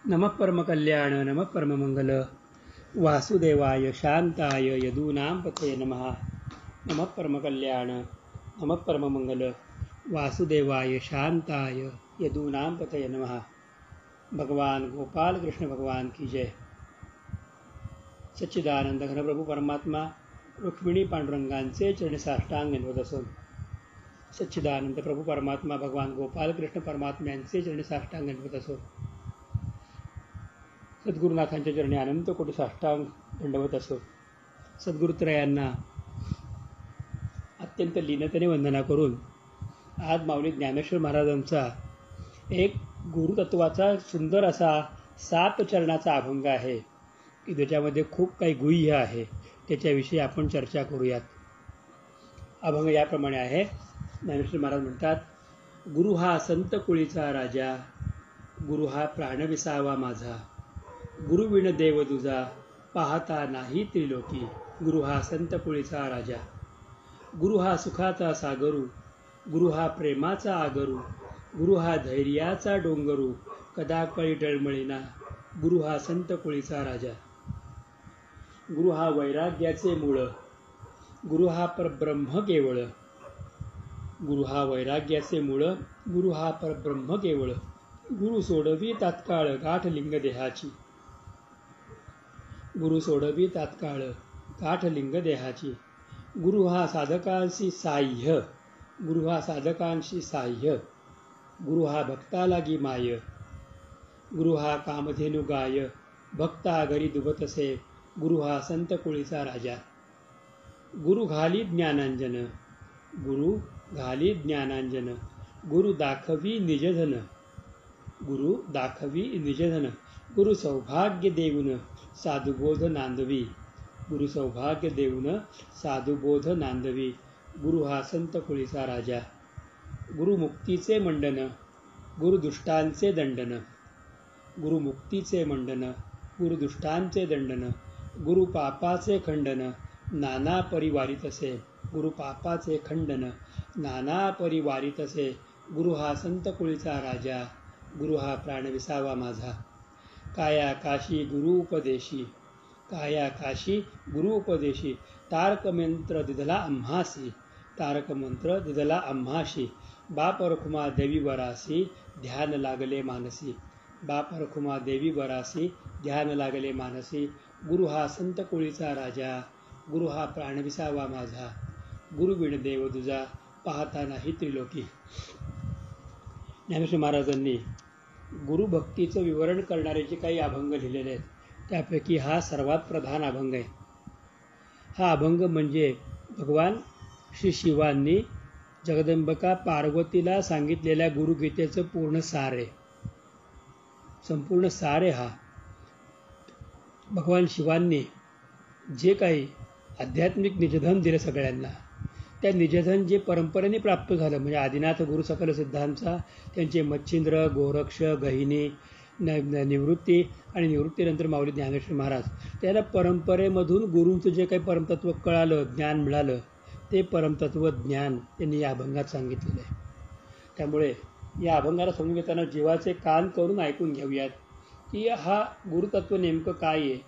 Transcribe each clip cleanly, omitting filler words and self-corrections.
नमः परमकल्याण नमः परममंगल वासुदेवाय शांताय यदूनां पतये नमः। नमः परमकल्याण नमः परममंगल वासुदेवाय शांताय यदूनां पतये नमः। भगवान गोपाल कृष्ण भगवान की जय। सच्चिदानंद घन प्रभु परमात्मा रुक्मिणी पांडुरंगांचे चरणी साष्टांग निवत असून सच्चिदानंद प्रभु परमात्मा भगवान गोपाल कृष्ण परमात्मा यांचे चरणी साष्टांग निवत असून सद्गुरुनाथांच्या चरणी अनंत कोटी साष्टांग दंडवत असो। सद्गुरुत्रयांना अत्यंत लीनतेने वंदना करून आज माऊली ज्ञानेश्वर महाराजांचा एक गुरुतत्वाचा सुंदर असा 7 चरणाचा अभंग आहे की ज्याच्यामध्ये खूप काही गुह्य आहे, त्याच्याविषयी आपण चर्चा करूयात। अभंग याप्रमाणे आहे। ज्ञानेश्वर महाराज म्हणतात, गुरु हा संत कुळीचा राजा, गुरु हा प्राणविसावा माझा, गुरु विण देव तुझा पाहता नाही त्रिलोकी। गुरु हा संत कुळीचा राजा, गुरु हा सुखाचा सागरू, गुरु हा प्रेमाचा आगरू, गुरु हा धैर्याचा डोंगरू, कदा कळी टळमळीना। गुरु हा संत कुळीचा राजा, गुरु हा वैराग्याचे मूळ, गुरु हा परब्रह्म केवळ, गुरु हा वैराग्याचे मूळ, गुरु हा परब्रह्म केवळ, गुरु सोडवी तात्काळ गाठ लिंग देहाची, गुरु सोडवी तात्काळ गाठ लिंग देहाची। गुरु हा साधकांशी साह्य, गुरु हा साधकांशी साह्य, गुरु हा भक्ता लागी माय, गुरु हा कामधेनु गाय, भक्ता घरी दुभतसे। गुरु हा संत कुळीचा राजा, गुरु घाली ज्ञानांजन, गुरु घाली ज्ञानांजन, गुरु दाखवी निजधन, गुरु दाखवी निजधन, गुरु सौभाग्य देऊन साधुबोध नांदवी, गुरु सौभाग्य देऊन साधुबोध नांदवी। गुरु हा संत कुळीचा राजा, गुरु मुक्तीचे मंडन, गुरु दुष्टांचे दंडन, गुरु मुक्तीचे मंडन, गुरु दुष्टांचे दंडन, गुरु पापाचे खंडन, नाना परिवारितसे। गुरु पापाचे खंडन नाना परिवारितसे। गुरु हा संत कुळीचा राजा, गुरु हा प्राणविसावा माझा। काया काशी गुरु उपदेशी, काया काशी गुरु उपदेशी, तारक मंत्र दिधला आम्हासी, तारक मंत्र दिधला आम्हाशी। बाप रखुमा देवी वरासी ध्यान लागले मानसी, बाप रखुमा देवी वरासी ध्यान लागले मानसी। गुरु हा संत कुळीचा राजा, गुरु हा प्राणविसावा माझा, गुरु विण देव तुझा पाहता नाही त्रिलोकी। ज्ञानेश्वर महाराजांनी गुरुभक्तीचं विवरण करणारे जे काही अभंग लिहिलेले आहेत त्यापैकी हा सर्वात प्रधान अभंग आहे। हा अभंग म्हणजे भगवान श्री शिवांनी जगदंबिका पार्वतीला सांगितलेल्या गुरुगीतेचं पूर्ण सार आहे, संपूर्ण सार आहे हा। भगवान शिवांनी जे काही आध्यात्मिक निजधन दिलं सगळ्यांना, त्या निजधन जे परंपरेने प्राप्त झालं म्हणजे आदिनाथ गुरु सकल सिद्धांचा, त्यांचे मच्छिंद्र, गोरक्ष, गहिनी, निवृत्ती आणि निवृत्तीनंतर माऊली ज्ञानेश्वर महाराज, त्याला परंपरेमधून गुरूंचं जे काही परमतत्व कळालं, ज्ञान मिळालं, ते परमतत्व ज्ञान त्यांनी या अभंगात सांगितलेलं आहे। त्यामुळे या अभंगाला समजून घेताना जीवाचे कान करून ऐकून घेऊयात की हा गुरुतत्व नेमकं काय आहे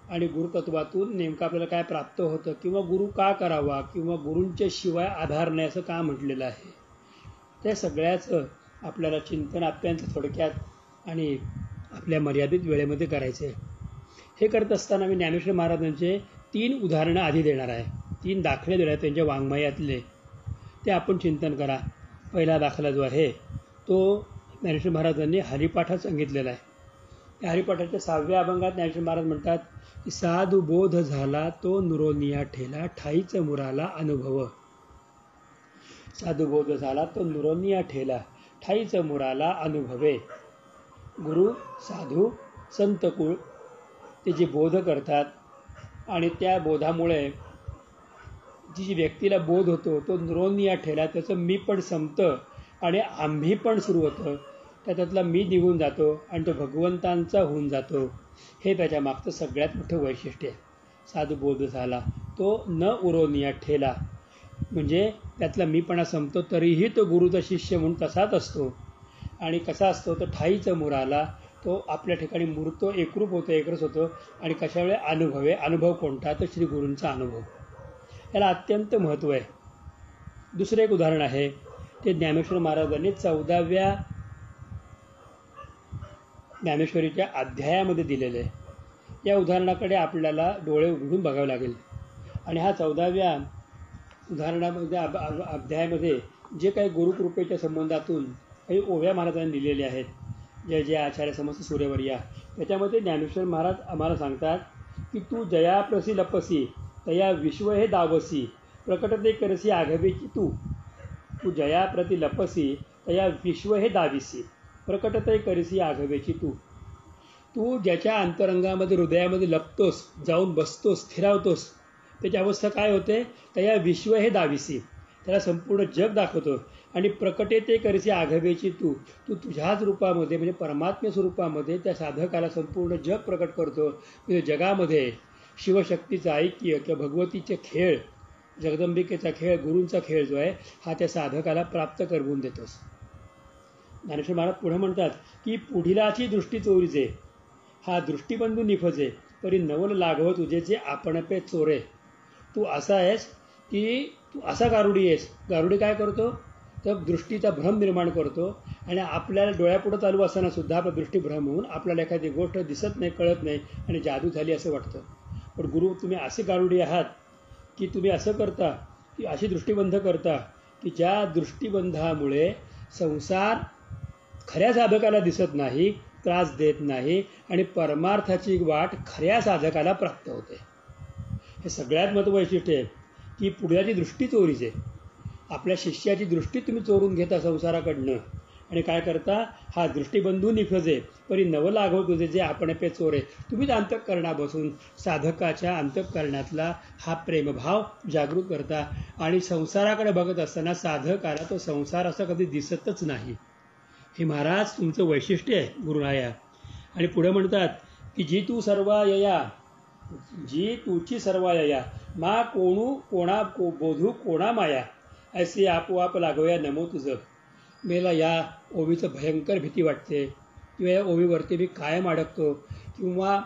आणि गुरुतत्वातून नेमकं आपल्याला काय प्राप्त होतं, किंवा गुरु का करावा, किंवा गुरूंच्या शिवाय आधार नाही असं का म्हटलेलं आहे। त्या सगळ्याचं आपल्याला चिंतन अत्यंत थोडक्यात आणि आपल्या मर्यादित वेळेमध्ये करायचे। हे करत असताना मी ज्ञानेश्वर महाराजांचे 3 उदाहरणं आधी देणार आहे, 3 दाखले देणार त्यांच्या वाङ्मयातले, ते आपण चिंतन करा। पहिला दाखला जो आहे तो ज्ञानेश्वर महाराजांनी हरिपाठात सांगितलेला आहे। त्या हरिपाठाच्या 6व्या अभंगात ज्ञानेश्वर महाराज म्हणतात की साधू बोध झाला तो नुरोनिया ठेला, ठाईच मुराला अनुभव। साधू बोध झाला तो नुरोनिया ठेला, ठाईच मुराला अनुभवे। गुरु, साधू, संतकुळ ते जे बोध करतात आणि त्या बोधामुळे जी व्यक्तीला बोध होतो तो नुरोनिया ठेला, त्याचं मी पण संपतं आणि आम्ही पण सुरू होतं, त्याच्यातला मी निघून जातो आणि तो भगवंतांचा होऊन जातो। हे त्याच्या मागचं सगळ्यात मोठं वैशिष्ट्य आहे। साधू बोध झाला तो न उरोनिया ठेला, म्हणजे त्यातला मीपणा संपतो, तरीही तो गुरुचा शिष्य म्हणून तसाच असतो। आणि कसा असतो तर ठाईचं मुराला, तो आपल्या ठिकाणी मूर्तो एकरूप होतो, एकरस होतो. आणि कशा वेळे अनुभव कोणता, तर श्री गुरूंचा अनुभव, याला अत्यंत महत्त्व आहे. दुसरं एक उदाहरण आहे, ते ज्ञानेश्वर महाराजांनी 14व्या ज्ञानेश्वरीच्या अध्यायामध्ये दिलेलं आहे. या उदाहरणाकडे आपल्याला डोळे उघडून बघावे लागेल. आणि हा 14व्या उदाहरणामध्ये अध्यायामध्ये जे काही गुरुकृपेच्या संबंधातून काही ओव्या महाराजांनी दिलेल्या आहेत, जय जय आचार्य समस्त सूर्यवर्या, त्याच्यामध्ये ज्ञानेश्वर महाराज आम्हाला सांगतात की तू जयाप्रसी लपसी तया विश्व हे दावसी, प्रकटते करसी आघवेची तू जयाप्रती लपसी तया विश्व हे दाविसी, प्रकटते करसी आघवेची तू ज्याच्या अंतरंगामध्ये हृदयामध्ये लपतोस, जाऊन बसतोस, स्थिरावतोस, त्याची अवस्था काय होते, तया विश्व हे दाविसी, त्याला संपूर्ण जग दाखवतो. आणि प्रकटेते करसी आघवेची तू तुझ्याच रूपामध्ये म्हणजे परमात्म्य स्वरूपामध्ये त्या साधकाला संपूर्ण जग प्रकट करतो. म्हणजे जगामध्ये शिवशक्तीचं ऐक्य किंवा भगवतीचे खेळ, जगदंबिकेचा खेळ, गुरूंचा खेळ जो आहे हा त्या साधकाला प्राप्त करवून देतोस. ज्ञानेश्वर महाराज पुढे म्हणतात की पुढिलाची दृष्टी चोरीचे, हा दृष्टीबंधू निफजे, परी नवल लागव तुझे जे आपण पे चोरे. तू असा आहेस की तू असा गारुडी आहेस. गारुडी काय करतो, तर दृष्टीचा भ्रम निर्माण करतो आणि आपल्याला डोळ्यापुढं चालू असताना सुद्धा आपला दृष्टीभ्रम होऊन आपल्याला एखादी गोष्ट दिसत नाही, कळत नाही आणि जादू झाली असं वाटतं. पण गुरु तुम्ही असे गारुडी आहात की तुम्ही असं करता की अशी दृष्टीबंध करता की ज्या दृष्टीबंधामुळे संसार खऱ्या साधकाला दिसत नाही, त्रास देत नाही आणि परमार्थाची वाट खऱ्या साधकाला प्राप्त होते. हे सगळ्यात महत्त्वाचं वैशिष्ट्य आहे की पुढ्याची दृष्टी चोरीचे. आपल्या शिष्याची दृष्टी तुम्ही चोरून घेता संसाराकडनं आणि काय करता, हा दृष्टीबंधू निफजे, परी नव लागव तुझे जे आपण पे चोरे. तुम्हीच अंतःकरणापासून साधकाच्या अंतःकरणातला हा प्रेमभाव जागृत करता आणि संसाराकडे बघत असताना साधकाला तो संसार असा कधी दिसतच नाही. हे महाराज तुमचं वैशिष्ट्य आहे गुरुराया. आणि पुढे म्हणतात की जी तू सर्वायया, जी तुची सर्वायया, मा कोणा बोधू कोणा माया, ऐसी आपोआप लागवया नमो तुझं. मला या ओवीचं भयंकर भीती वाटते किंवा या ओवीवरती मी कायम अडकतो किंवा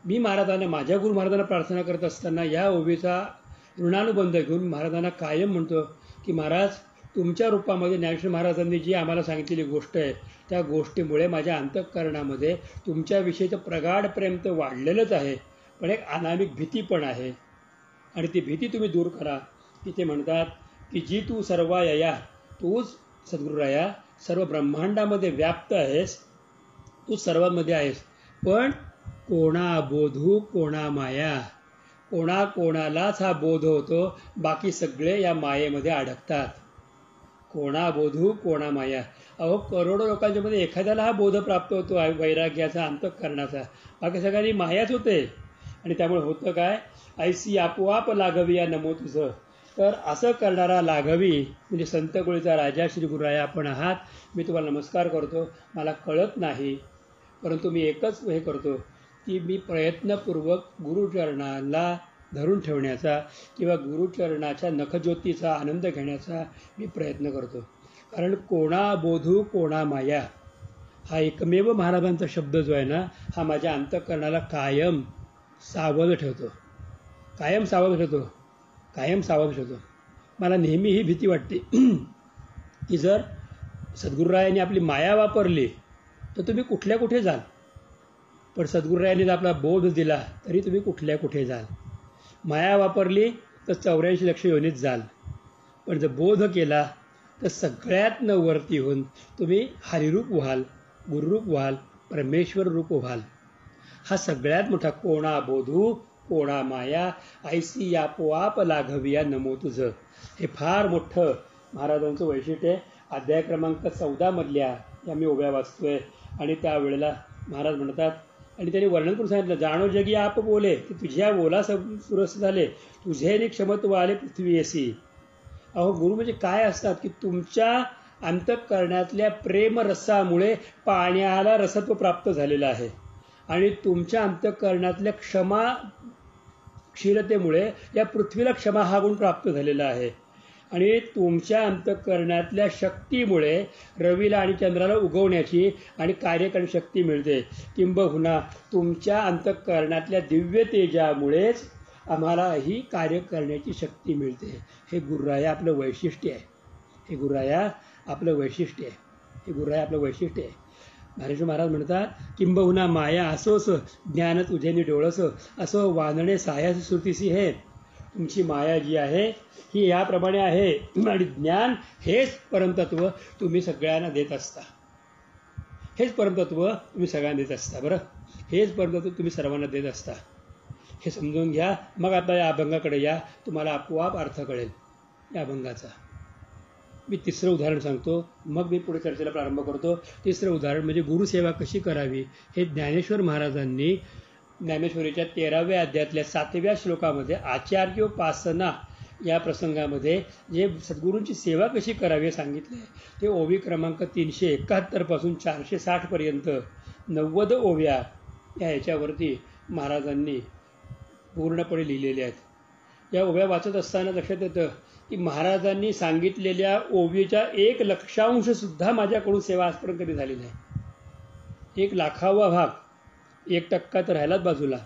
मी महाराजांना, माझ्या गुरु महाराजांना प्रार्थना करत असताना या ओवीचा ऋणानुबंध घेऊन महाराजांना कायम म्हणतो की महाराज तुमच्या रूपामध्ये ज्ञानेश्वर महाराजांनी जी आम्हाला सांगितलेली गोष्ट आहे त्या गोष्टीमुळे माझ्या अंतःकरणामध्ये तुमच्याविषयीचं प्रगाढ प्रेम तर वाढलेलंच आहे, पण एक अनामिक भीती पण आहे आणि ती भीती तुम्ही दूर करा. की ते म्हणतात की जी तू सर्वायया, तूच सद्गुरुराया सर्व ब्रह्मांडामध्ये व्याप्त आहेस, तू सर्वांमध्ये आहेस, पण कोणा बोधू कोणा माया, कोणालाच हा बोध होतो, बाकी सगळे या मायेमध्ये अडकतात. कोणा बोधू कोणा माया. अहो करोडो लोकांच्या मध्ये एखाद्याला हा बोध प्राप्त होतो वैराग्याचा, अंतःकरणाचा, बाकी सगळ्यांनी मायाच होते. आणि त्यामुळे होतं काय, ऐसी आपोआप लागवी या नमो तुझं. तर असं करणारा लाघवी म्हणजे संतकुळीचा राजा श्री गुरुराया आपण आहात. मी तुम्हाला नमस्कार करतो. मला कळत नाही, परंतु मी एकच हे करतो की मी प्रयत्नपूर्वक गुरुचरणाला धरून ठेवण्याचा किंवा गुरुचरणाच्या नखज्योतीचा आनंद घेण्याचा मी प्रयत्न करतो. कारण कोणा बोधू कोणा माया हा एकमेव महाराजांचा शब्द जो आहे ना, हा माझ्या अंतःकरणाला कायम सावध ठेवतो, कायम सावध ठेवतो. मला नेहमी ही भीती वाटते की जर सद्गुरुरायांनी आपली माया वापरली तर तुम्ही कुठे जाल, पण सद्गुरुरायांनी जर आपला बोध दिला तरी तुम्ही कुठे जाल. माया वापरली तर 84 लक्ष योनीत जाल, पण जर बोध केला तर सगळ्यातनं वरती होऊन तुम्ही हरिरूप व्हाल, गुरुरूप व्हाल, परमेश्वर रूप व्हाल. हा सगळ्यात मोठा कोणा बोधू कोणा माया, ऐसी आपोआप लागविया नमो तुझं. हे फार मोठं महाराजांचं वैशिष्ट्य आहे. अध्याय क्रमांक 14 मधल्या या मी ओव्या वाचतोय आणि त्यावेळेला महाराज म्हणतात आणि त्यांनी वर्णन करून सांगितलं, जाणो जगी आप बोले की तुझ्या बोला सुरस झाले, तुझे क्षमत्व आले पृथ्वी येसी. अहो गुरु म्हणजे काय असतात की तुमच्या अंतःकरणातल्या प्रेमरसामुळे पाण्याला रसत्व प्राप्त झालेलं आहे आणि तुमच्या अंतःकरणातल्या क्षमाशीलतेमुळे या पृथ्वीला क्षमा हा गुण प्राप्त झालेला आहे. आणि तुमच्या अंतःकरणातल्या शक्तीमुळे रवीला आणि चंद्राला उगवण्याची आणि कार्य करण्याची शक्ती मिळते. किंबहुना तुमच्या अंतःकरणातल्या दिव्य तेजामुळेच आम्हाला ही कार्य करण्याची शक्ती मिळते. हे गुरुराया आपलं वैशिष्ट्य आहे. हे गुरुराया आपलं वैशिष्ट्य आहे. हे गुरुराया आपलं वैशिष्ट्य आहे. ज्ञानेश्वर महाराज म्हणतात, किंबहुना माया असोस ज्ञान तुझेनी डोळस, असं वानणे सायास श्रुतीसी हे. तुमची माया जी आहे ही याप्रमाणे आहे आणि ज्ञान हेच परमतत्व तुम्ही सगळ्यांना देत असता. हेच परमतत्व तुम्ही सगळ्यांना देत असता. बरं, हेच परमतत्व तुम्ही सर्वांना देत असता. हे समजून घ्या. मग आता या अभंगाकडे या, तुम्हाला आपोआप अर्थ कळेल या अभंगाचा. मी तिसरं उदाहरण सांगतो, मग मी पुढे चर्चेला प्रारंभ करतो. तिसरं उदाहरण म्हणजे गुरुसेवा कशी करावी. हे ज्ञानेश्वर महाराजांनी ज्ञानेश्वरीच्या 13व्या अध्यायातल्या 7व्या श्लोकामध्ये आचार्योपासना या प्रसंगामध्ये जे सद्गुरूंची सेवा कशी करावी हे सांगितले. ते ओवी क्रमांक 371 पासून 460 पर्यंत 90 ओव्या या याच्यावरती महाराजांनी पूर्णपणे लिहिलेल्या आहेत. या ओव्या वाचत असताना लक्षात येतं की महाराजांनी सांगितलेल्या ओवीच्या 1/100 सुद्धा माझ्याकडून सेवा आजपर्यंत कधी झाली नाही. 1/100वा भाग, 1% तर राहिलाच बाजूला.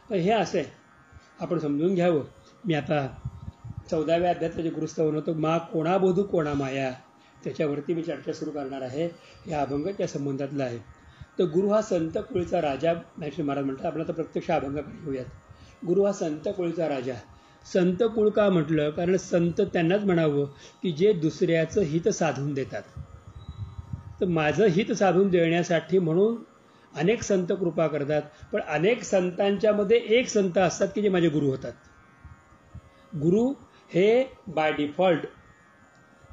तर हे असं आहे, आपण समजून घ्यावं. मी आता 14व्या अध्यायातलं जे गुरुस्तवन होतं, मा कोणा बोधू कोणा माया, त्याच्यावरती मी चर्चा सुरू करणार आहे. या अभंग त्या संबंधातला आहे. तर गुरु हा संत कुळीचा राजा, ज्ञानेश्वर महाराज म्हणतात. आपण आता प्रत्यक्ष अभंगाकडे येऊयात. गुरु हा संत कुळीचा राजा. संत कुळ का म्हटलं, कारण संत त्यांनाच म्हणावं की जे दुसऱ्याचं हित साधून देतात. तर माझं हित साधून देण्यासाठी म्हणून अनेक संत कृपा करतात, पण अनेक संतांच्यामध्ये एक संत असतात की जे माझे गुरु होतात. गुरु हे बाय डिफॉल्ट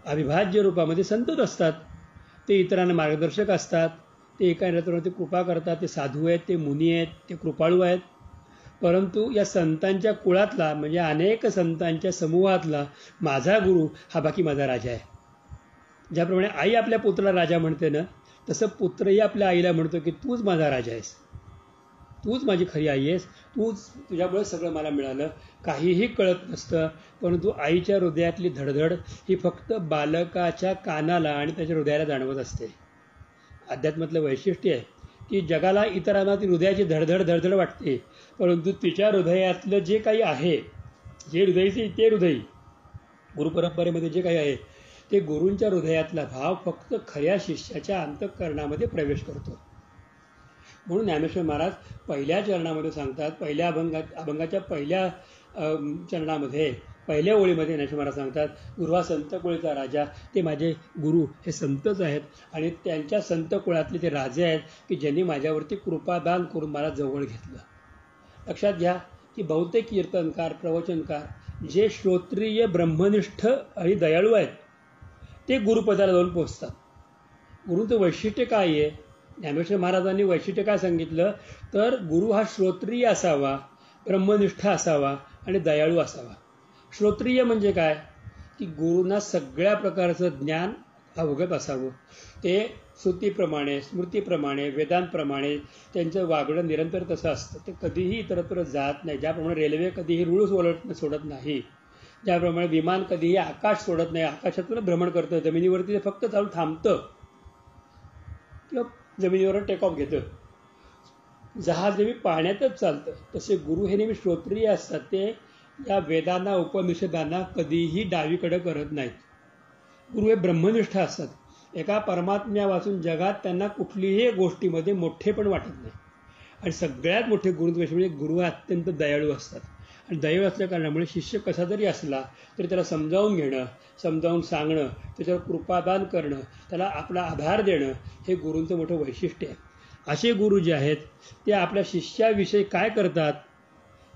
अविभाज्य रूपामध्ये संतच असतात. ते इतरांना मार्गदर्शक असतात, ते एका इतरांवरती कृपा करतात, ते साधू आहेत, ते मुनी आहेत, ते कृपाळू आहेत. परंतु या संतांच्या कुळातला म्हणजे अनेक संतांच्या समूहातला माझा गुरु हा बाकी माझा राजा आहे. ज्याप्रमाणे आई आपल्या पुत्राला राजा म्हणते ना, तसं पुत्रही आपल्या आईला म्हणतो की तूच माझा राजा आहेस, तूच माझी खरी आई आहेस, तुझ्यामुळे सगळं मला मिळालं. काहीही कळत नसतं, परंतु आईच्या हृदयातली धडधड ही फक्त बालकाच्या कानाला आणि त्याच्या हृदयाला जाणवत असते. अध्यात्मातलं वैशिष्ट्य आहे की जगाला इतरांना ती हृदयाची धडधड वाटते, परंतु तिच्या हृदयातलं जे काही आहे, जे हृदयचे ते हृदय गुरुपरंपरेमध्ये जे काही आहे ते गुरूंच्या हृदयातला भाव फक्त खऱ्या शिष्याच्या अंतःकरणामध्ये प्रवेश करतो. म्हणून ज्ञानेश्वर महाराज पहिल्या चरणामध्ये सांगतात, पहिल्या अभंगाच्या पहिल्या चरणामध्ये पहिल्या ओळीमध्ये ज्ञानेश्वर महाराज सांगतात, गुरु हा संत कुळीचा राजा. ते माझे गुरु हे संतच आहेत आणि त्यांच्या संत कुळातले ते राजे आहेत की ज्यांनी माझ्यावरती कृपादान करून मला जवळ घेतलं. लक्षात घ्या की बहुतेक कीर्तनकार, प्रवचनकार जे श्रोत्रिय ब्रह्मनिष्ठ आणि दयाळू आहेत ते गुरुपदाला जाऊन पोहोचतात. गुरूंचं वैशिष्ट्य काय आहे? ज्ञानेश्वर महाराजांनी वैशिष्ट्य काय सांगितलं, तर गुरु हा श्रोत्रिय असावा, ब्रह्मनिष्ठ असावा आणि दयाळू असावा. श्रोत्रिय म्हणजे काय की गुरूंना सगळ्या प्रकारचं ज्ञान अवगत असावं. ते श्रुतीप्रमाणे, स्मृतीप्रमाणे, वेदांतप्रमाणे त्यांचं वागणं निरंतर तसं असतं. ते कधीही इतरत्र जात नाही. ज्याप्रमाणे रेल्वे कधीही रूळ सोडत नाही, ज्याप्रमाणे विमान कधीही आकाश सोडत नाही, आकाशातून भ्रमण करतं, जमिनीवरती ते फक्त चालून थांबतं किंवा जमिनीवर टेक ऑफ घेतं. जहाज नेहमी पाण्यातच चालतं. तसे गुरु हे नेहमी श्रोत्रिय असतात. ते या वेदांना, उपनिषदांना कधीही डावीकडे करत नाहीत. गुरु हे ब्रह्मनिष्ठ असतात. एका परमात्म्या वाचून जगात त्यांना कुठलीही गोष्टीमध्ये मोठेपण वाटत नाही. आणि सगळ्यात मोठे गुरुत्व म्हणजे गुरु अत्यंत दयाळू असतात. आणि दयाळू असल्या कारणामुळे शिष्य कसा जरी असला तरी त्याला समजावून घेणं, समजावून सांगणं, त्याच्यावर कृपादान करणं, त्याला आपला आधार देणं हे गुरूंचं मोठं वैशिष्ट्य आहे. असे गुरु जे आहेत ते आपल्या शिष्याविषयी काय करतात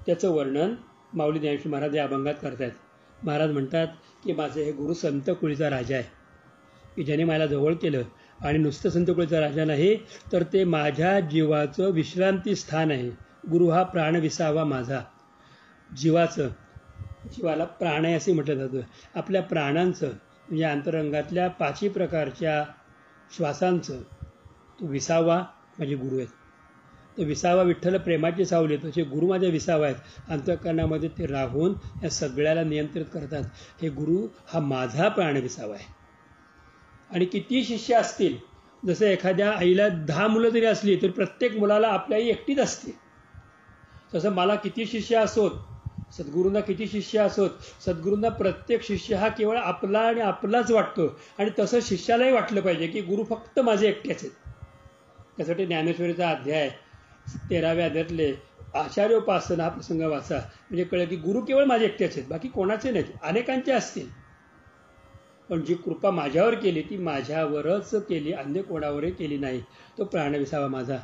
त्याचं वर्णन माऊली ज्ञानेश्वर महाराज या अभंगात करतात. महाराज म्हणतात की माझे हे गुरु संत कुळीचा राजा आहे की ज्याने मला जवळ केलं. आणि नुसतं संत कुळीचा राजा नाही तर ते माझ्या जीवाचं विश्रांती स्थान आहे. गुरु हा प्राण विसावा माझा. जीवाला प्राण आहे असे म्हटलं जातं. आपल्या प्राणांचं म्हणजे अंतरंगातल्या 5 प्रकारच्या श्वासांचं तो विसावा म्हणजे गुरु आहेत. तो विसावा विठ्ठल प्रेमाची सावली, तसे गुरु माझे विसावा आहेत. अंतःकरणामध्ये ते राहून या सगळ्याला नियंत्रित करतात. हे गुरु हा माझा प्राण विसावा आहे. आणि किती शिष्य असतील, जसं एखाद्या आईला 10 मुलं जरी असली तरी प्रत्येक मुलाला आपल्या आई एकटीच असते. तसं मला किती शिष्य असोत, सद्गुरूंना किती शिष्य असोत, सद्गुरूंना प्रत्येक शिष्य हा केवळ आपला आणि आपलाच वाटतो. आणि तसं शिष्यालाही वाटलं पाहिजे की गुरु फक्त माझे एकटेच आहेत. त्यासाठी ज्ञानेश्वरीचा अध्याय 13व्या अध्यायातले आचार्योपासना हा प्रसंग वाचा, म्हणजे कळलं की गुरु केवळ माझे एकटेच आहेत, बाकी कोणाचे नाहीत. अनेकांचे असतील, पण जी कृपा माझ्यावर केली ती माझ्यावरच केली, अन्य कोणावरही केली नाही. तो प्राणविसावा माझा.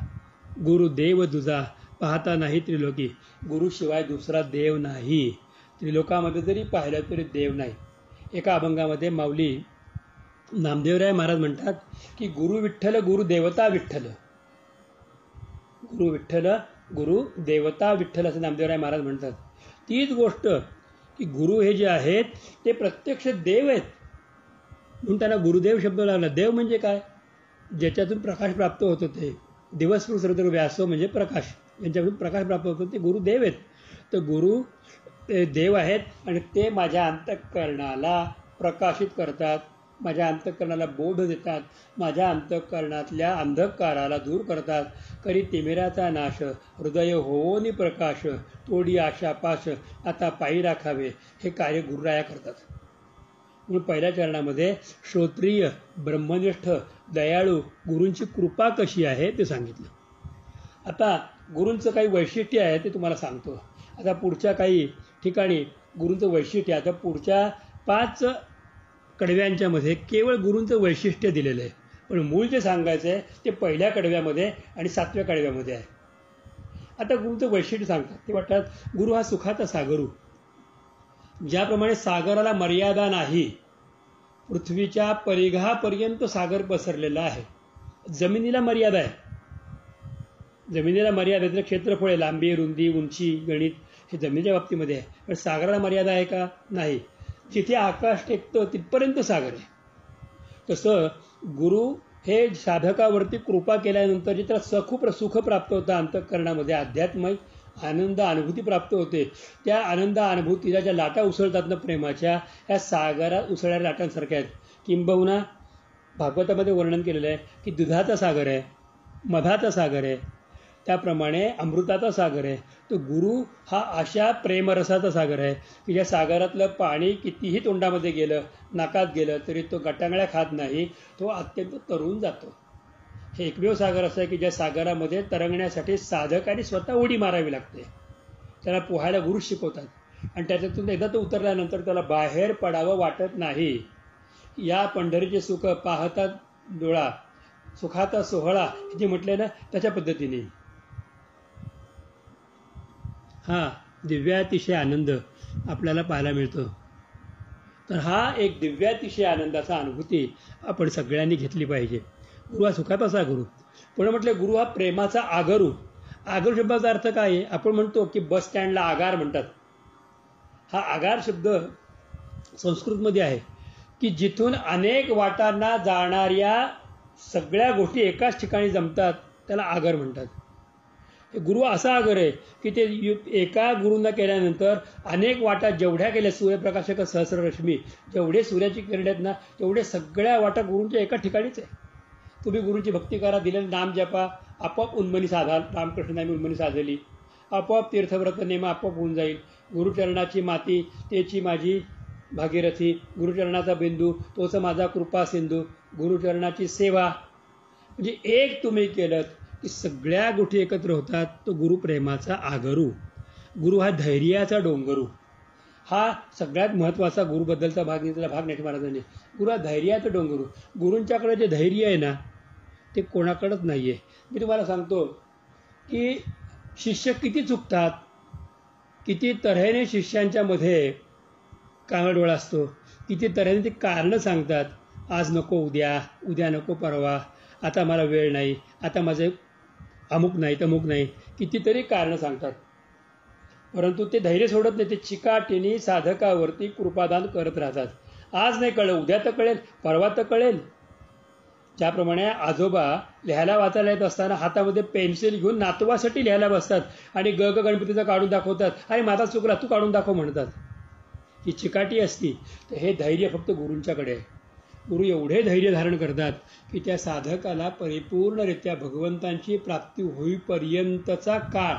गुरुदेव दुजा पाहता नाही त्रिलोकी. गुरुशिवाय दुसरा देव नाही. त्रिलोकामध्ये जरी पाहिलं तरी देव नाही. एका अभंगामध्ये माऊली नामदेवराय महाराज म्हणतात की गुरु विठ्ठल गुरु देवता विठ्ठल. गुरु विठ्ठल गुरु देवता विठ्ठल असं नामदेवराय महाराज म्हणतात. तीच गोष्ट की गुरु हे जे आहेत ते प्रत्यक्ष देव आहेत, म्हणून त्यांना गुरुदेव शब्द लागला. देव म्हणजे काय? ज्याच्यातून प्रकाश प्राप्त होतो ते. दिवसपूर सर्वत्र व्यासो म्हणजे प्रकाश, यांच्यातून प्रकाश प्राप्त होतो ते गुरुदेव आहेत. तर गुरु ते देव आहेत आणि ते माझ्या अंतःकरणाला प्रकाशित करतात, माझ्या अंतःकरणाला बोध देतात, माझ्या अंतःकरणातल्या अंधकाराला दूर करतात. करी तिमिराचा नाश हृदय होनी प्रकाश, तोडी आशा पाश आता पायी राखावे. हे कार्य गुरुराया करतात. म्हणून पहिल्या चरणामध्ये श्रोत्रिय ब्रह्मनिष्ठ दयाळू गुरूंची कृपा कशी आहे ते सांगितलं. आता गुरूंचं काही वैशिष्ट्य आहे ते तुम्हाला सांगतो. आता पुढच्या काही ठिकाणी गुरूंचं वैशिष्ट्य, आता पुढच्या 5 कडव्यांच्या मध्ये केवळ गुरूंचं वैशिष्ट्य दिलेलं आहे, पण मूळ जे सांगायचं आहे ते पहिल्या कडव्यामध्ये आणि 7व्या कडव्यामध्ये आहे. आता गुरूंचं वैशिष्ट्य सांगतात ते वाटतात गुरु हा सुखाचा सागरू. ज्याप्रमाणे सागराला मर्यादा नाही, पृथ्वीच्या परिघापर्यंत सागर पसरलेला आहे. जमिनीला मर्यादा आहे, जमिनीला मर्यादा आहे, क्षेत्रफळ आहे, लांबी रुंदी उंची गणित हे जमिनीच्या बाबतीमध्ये आहे. पण सागराला मर्यादा आहे का? नाही. जिथे आकाश टेकतं तिथपर्यंत सागर आहे. तसं गुरु हे साधकावरती कृपा केल्यानंतर जे त्याला सुख प्राप्त होतं, अंतःकरणामध्ये आध्यात्मिक आनंद अनुभूती प्राप्त होते. त्या आनंद अनुभूतीला ज्या लाटा उसळतात ना प्रेमाच्या, ह्या सागरात उसळणाऱ्या लाटांसारख्या आहेत. किंबहुना भागवतामध्ये वर्णन केलेलं आहे की दुधाचा सागर आहे, मधाचा सागर आहे, त्याप्रमाणे अमृताचा सागर आहे. तो गुरु हा अशा प्रेमरसाचा सागर आहे की ज्या सागरातलं पाणी कितीही तोंडामध्ये गेलं, नाकात गेलं तरी तो गटांगळ्या खात नाही, तो अत्यंत तरुण जातो. हे एकमेव सागर असं आहे की ज्या सागरामध्ये तरंगण्यासाठी साधकाने स्वतः उडी मारावी लागते. त्याला पोहायला गुरु शिकवतात आणि त्याच्यातून एकदा तो उतरल्यानंतर त्याला बाहेर पडावं वाटत नाही. या पंढरीचे सुख पाहतात डोळा, सुखाचा सोहळा जे म्हटले ना त्याच्या पद्धतीने हा दिव्यातिशय आनंद आपल्याला पाहायला मिळतो. तर हा एक दिव्यातिशय आनंदाचा अनुभूती आपण सगळ्यांनी घेतली पाहिजे. गुरु हा सुखाचा असा गुरु. पण म्हटले गुरु हा प्रेमाचा आगरू. आगरू शब्दाचा अर्थ काय आहे? आपण म्हणतो की बस स्टँडला आगार म्हणतात. हा आगार शब्द संस्कृतमध्ये आहे की जिथून अनेक वाटांना जाणाऱ्या सगळ्या गोष्टी एकाच ठिकाणी जमतात, त्याला आगर म्हणतात. गुरु असा आगर आहे की ते एका गुरूंना केल्यानंतर अनेक वाटा जेवढ्या केल्या, सूर्यप्रकाशक सहस्ररश्मी जेवढे सूर्याची किरण आहेत ना तेवढे सगळ्या वाटा गुरूंच्या एका ठिकाणीच आहे. तुम्ही गुरूंची भक्ती करा, दिलेलं नाम जपा, आपोआप उन्मनी साधाल. रामकृष्ण नामी उन्मनी साधली, आपोआप तीर्थव्रत नेमा आपोआप होऊन जाईल. गुरुचरणाची माती तेची माझी भागीरथी, गुरुचरणाचा बिंदू तोच माझा कृपा सिंधू. गुरुचरणाची सेवा म्हणजे एक तुम्ही केलं की सगळ्या गोष्टी एकत्र होतात. तो गुरुप्रेमाचा आगरू. गुरु हा धैर्याचा डोंगरू. हा सगळ्यात महत्त्वाचा गुरुबद्दलचा भाग घेतलेला भाग नाही महाराजांनी. गुरु हा धैर्याचा डोंगरू. गुरूंच्याकडे जे धैर्य आहे ना ते कोणाकडेच नाही आहे. मी तुम्हाला सांगतो की शिष्य किती चुकतात, किती तऱ्हेने शिष्यांच्या मध्ये कानाडोळा असतो, किती तऱ्हेने ते कारणं सांगतात. आज नको उद्या, उद्या नको परवा, आता मला वेळ नाही, आता माझं अमुक नाही तमुक नाही, कितीतरी कारणं सांगतात. परंतु ते धैर्य सोडत नाही. ते चिकाटीने साधकावरती कृपादान करत राहतात. आज नाही कळलं उद्या तर कळेल, परवा तर कळेल. ज्याप्रमाणे आजोबा लिहायला वाचायला येत असताना हातामध्ये पेन्सिल घेऊन नातवासाठी लिहायला बसतात आणि ग ग गणपतीचं काढून दाखवतात आणि माझा चुकला तू काढून दाखव म्हणतात. ही चिकाटी असती. तर हे धैर्य फक्त गुरूंच्याकडे आहे. गुरु एवढे धैर्य धारण करतात की त्या साधकाला परिपूर्णरित्या भगवंतांची प्राप्ती होईपर्यंतचा काळ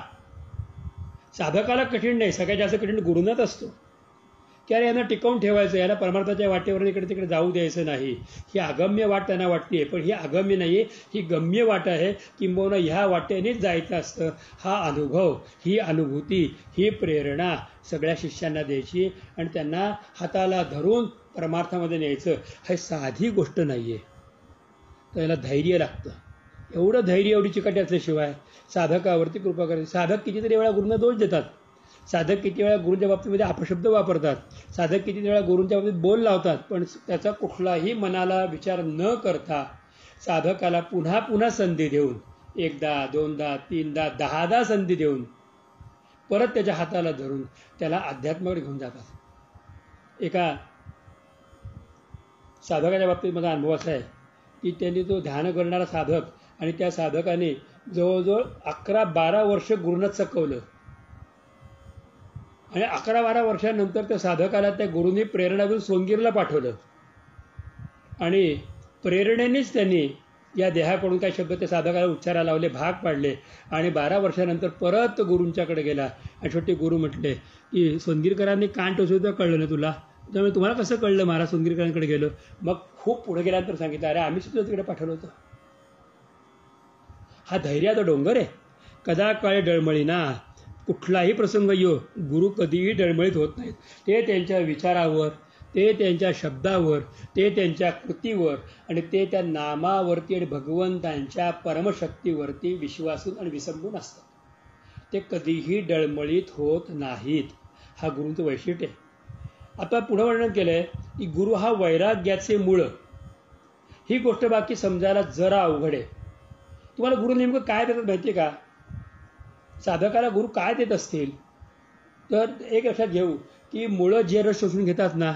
साधकाला कठीण नाही, सगळ्यात जास्त कठीण गुरूंनाच असतो. की अरे यांना टिकवून ठेवायचं, याला परमार्थाच्या वाटेवर इकडे तिकडे जाऊ द्यायचं नाही. ही अगम्य वाट त्यांना वाटते, पण ही अगम्य नाही आहे, ही गम्य वाट आहे. किंबहुना ह्या वाटेनेच जायचं असतं. हा अनुभव, ही अनुभूती, ही प्रेरणा सगळ्या शिष्यांना द्यायची आणि त्यांना हाताला धरून परमार्थामध्ये न्यायचं. हे साधी गोष्ट नाही आहे. त्याला धैर्य लागतं. एवढं धैर्य, एवढी चिकाटी असल्याशिवाय साधकावरती कृपा करायची. साधक कितीतरी वेळा गुरूंना दोष देतात. साधक किती वेळा गुरूंच्या बाबतीमध्ये अपशब्द वापरतात. साधक किती वेळा गुरूंच्या बाबतीत बोल लावतात. पण त्याचा कुठलाही मनाला विचार न करता साधकाला पुन्हा पुन्हा संधी देऊन, एकदा, दोनदा, तीनदा, 10दा संधी देऊन परत त्याच्या हाताला धरून त्याला अध्यात्माकडे घेऊन जातात. एका साधकाच्या बाबतीत माझा अनुभव असा आहे की त्यांनी तो ध्यान करणारा साधक आणि त्या साधकाने जवळजवळ 11-12 वर्ष गुरूंना चकवलं आणि 11-12 वर्षानंतर त्या साधकाला त्या गुरूंनी प्रेरणा देऊन सोनगिरला पाठवलं आणि प्रेरणेनेच त्यांनी या देहाकडून काही शब्द त्या साधकाला उच्चारायला लावले, भाग पाडले आणि 12 वर्षानंतर परत गुरूंच्याकडे गेला आणि शेवटी गुरु म्हटले की सोनगिरकरांनी कान टोचवलं कळलं ना तुला, त्यामुळे तुम्हाला कसं कळलं महाराज सोनगिरकरांकडे गेलो. मग खूप पुढे गेल्यानंतर सांगितलं, अरे आम्ही सुद्धा तिकडे पाठवलं होतं. हा धैर्याचा डोंगर आहे. कदा काळे डळमळी ना, कुठलाही प्रसंग येऊ गुरु कधीही डळमळीत होत नाहीत. ते त्यांच्या विचारावर, ते त्यांच्या शब्दावर, ते त्यांच्या कृतीवर आणि ते त्या नामावरती आणि भगवंतांच्या परमशक्तीवरती विश्वासून आणि विसंबून असतात. ते कधीही डळमळीत होत नाहीत. हा गुरूंचं वैशिष्ट्य आहे. आता पुढं वर्णन केलं आहे की गुरु हा वैराग्याचे मूळ. ही गोष्ट बाकी समजायला जरा अवघड आहे. तुम्हाला गुरु नेमकं काय देतात माहिती आहे का? साधकाला गुरु काय देत असतील तर एक लक्षात घेऊ की मुळं जे रस शोषून घेतात ना,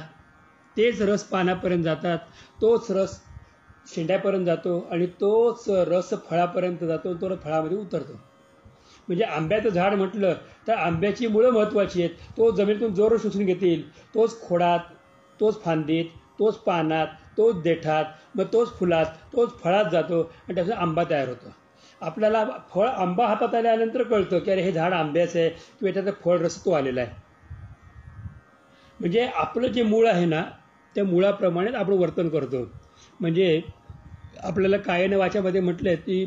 तेच रस पानापर्यंत जातात, तोच रस शेंड्यापर्यंत जातो आणि तोच रस फळापर्यंत जातो, तो रस फळामध्ये उतरतो. म्हणजे आंब्याचं झाड म्हटलं तर आंब्याची मुळं महत्त्वाची आहेत. तो जमिनीतून जो रस शोषून घेतील तोच खोडात, तोच फांदीत, तोच पानात, तोच देठात, मग तोच फुलात, तोच फळात जातो आणि त्याचा आंबा तयार होतो. आपल्याला फळ आंबा हातात आल्यानंतर कळतं की अरे हे झाड आंब्याचं आहे किंवा त्याचा फळ रस तो आलेला आहे. म्हणजे आपलं जे मूळ आहे ना, त्या मुळाप्रमाणेच आपण वर्तन करतो. म्हणजे आपल्याला कायन वाच्यामध्ये म्हटलं की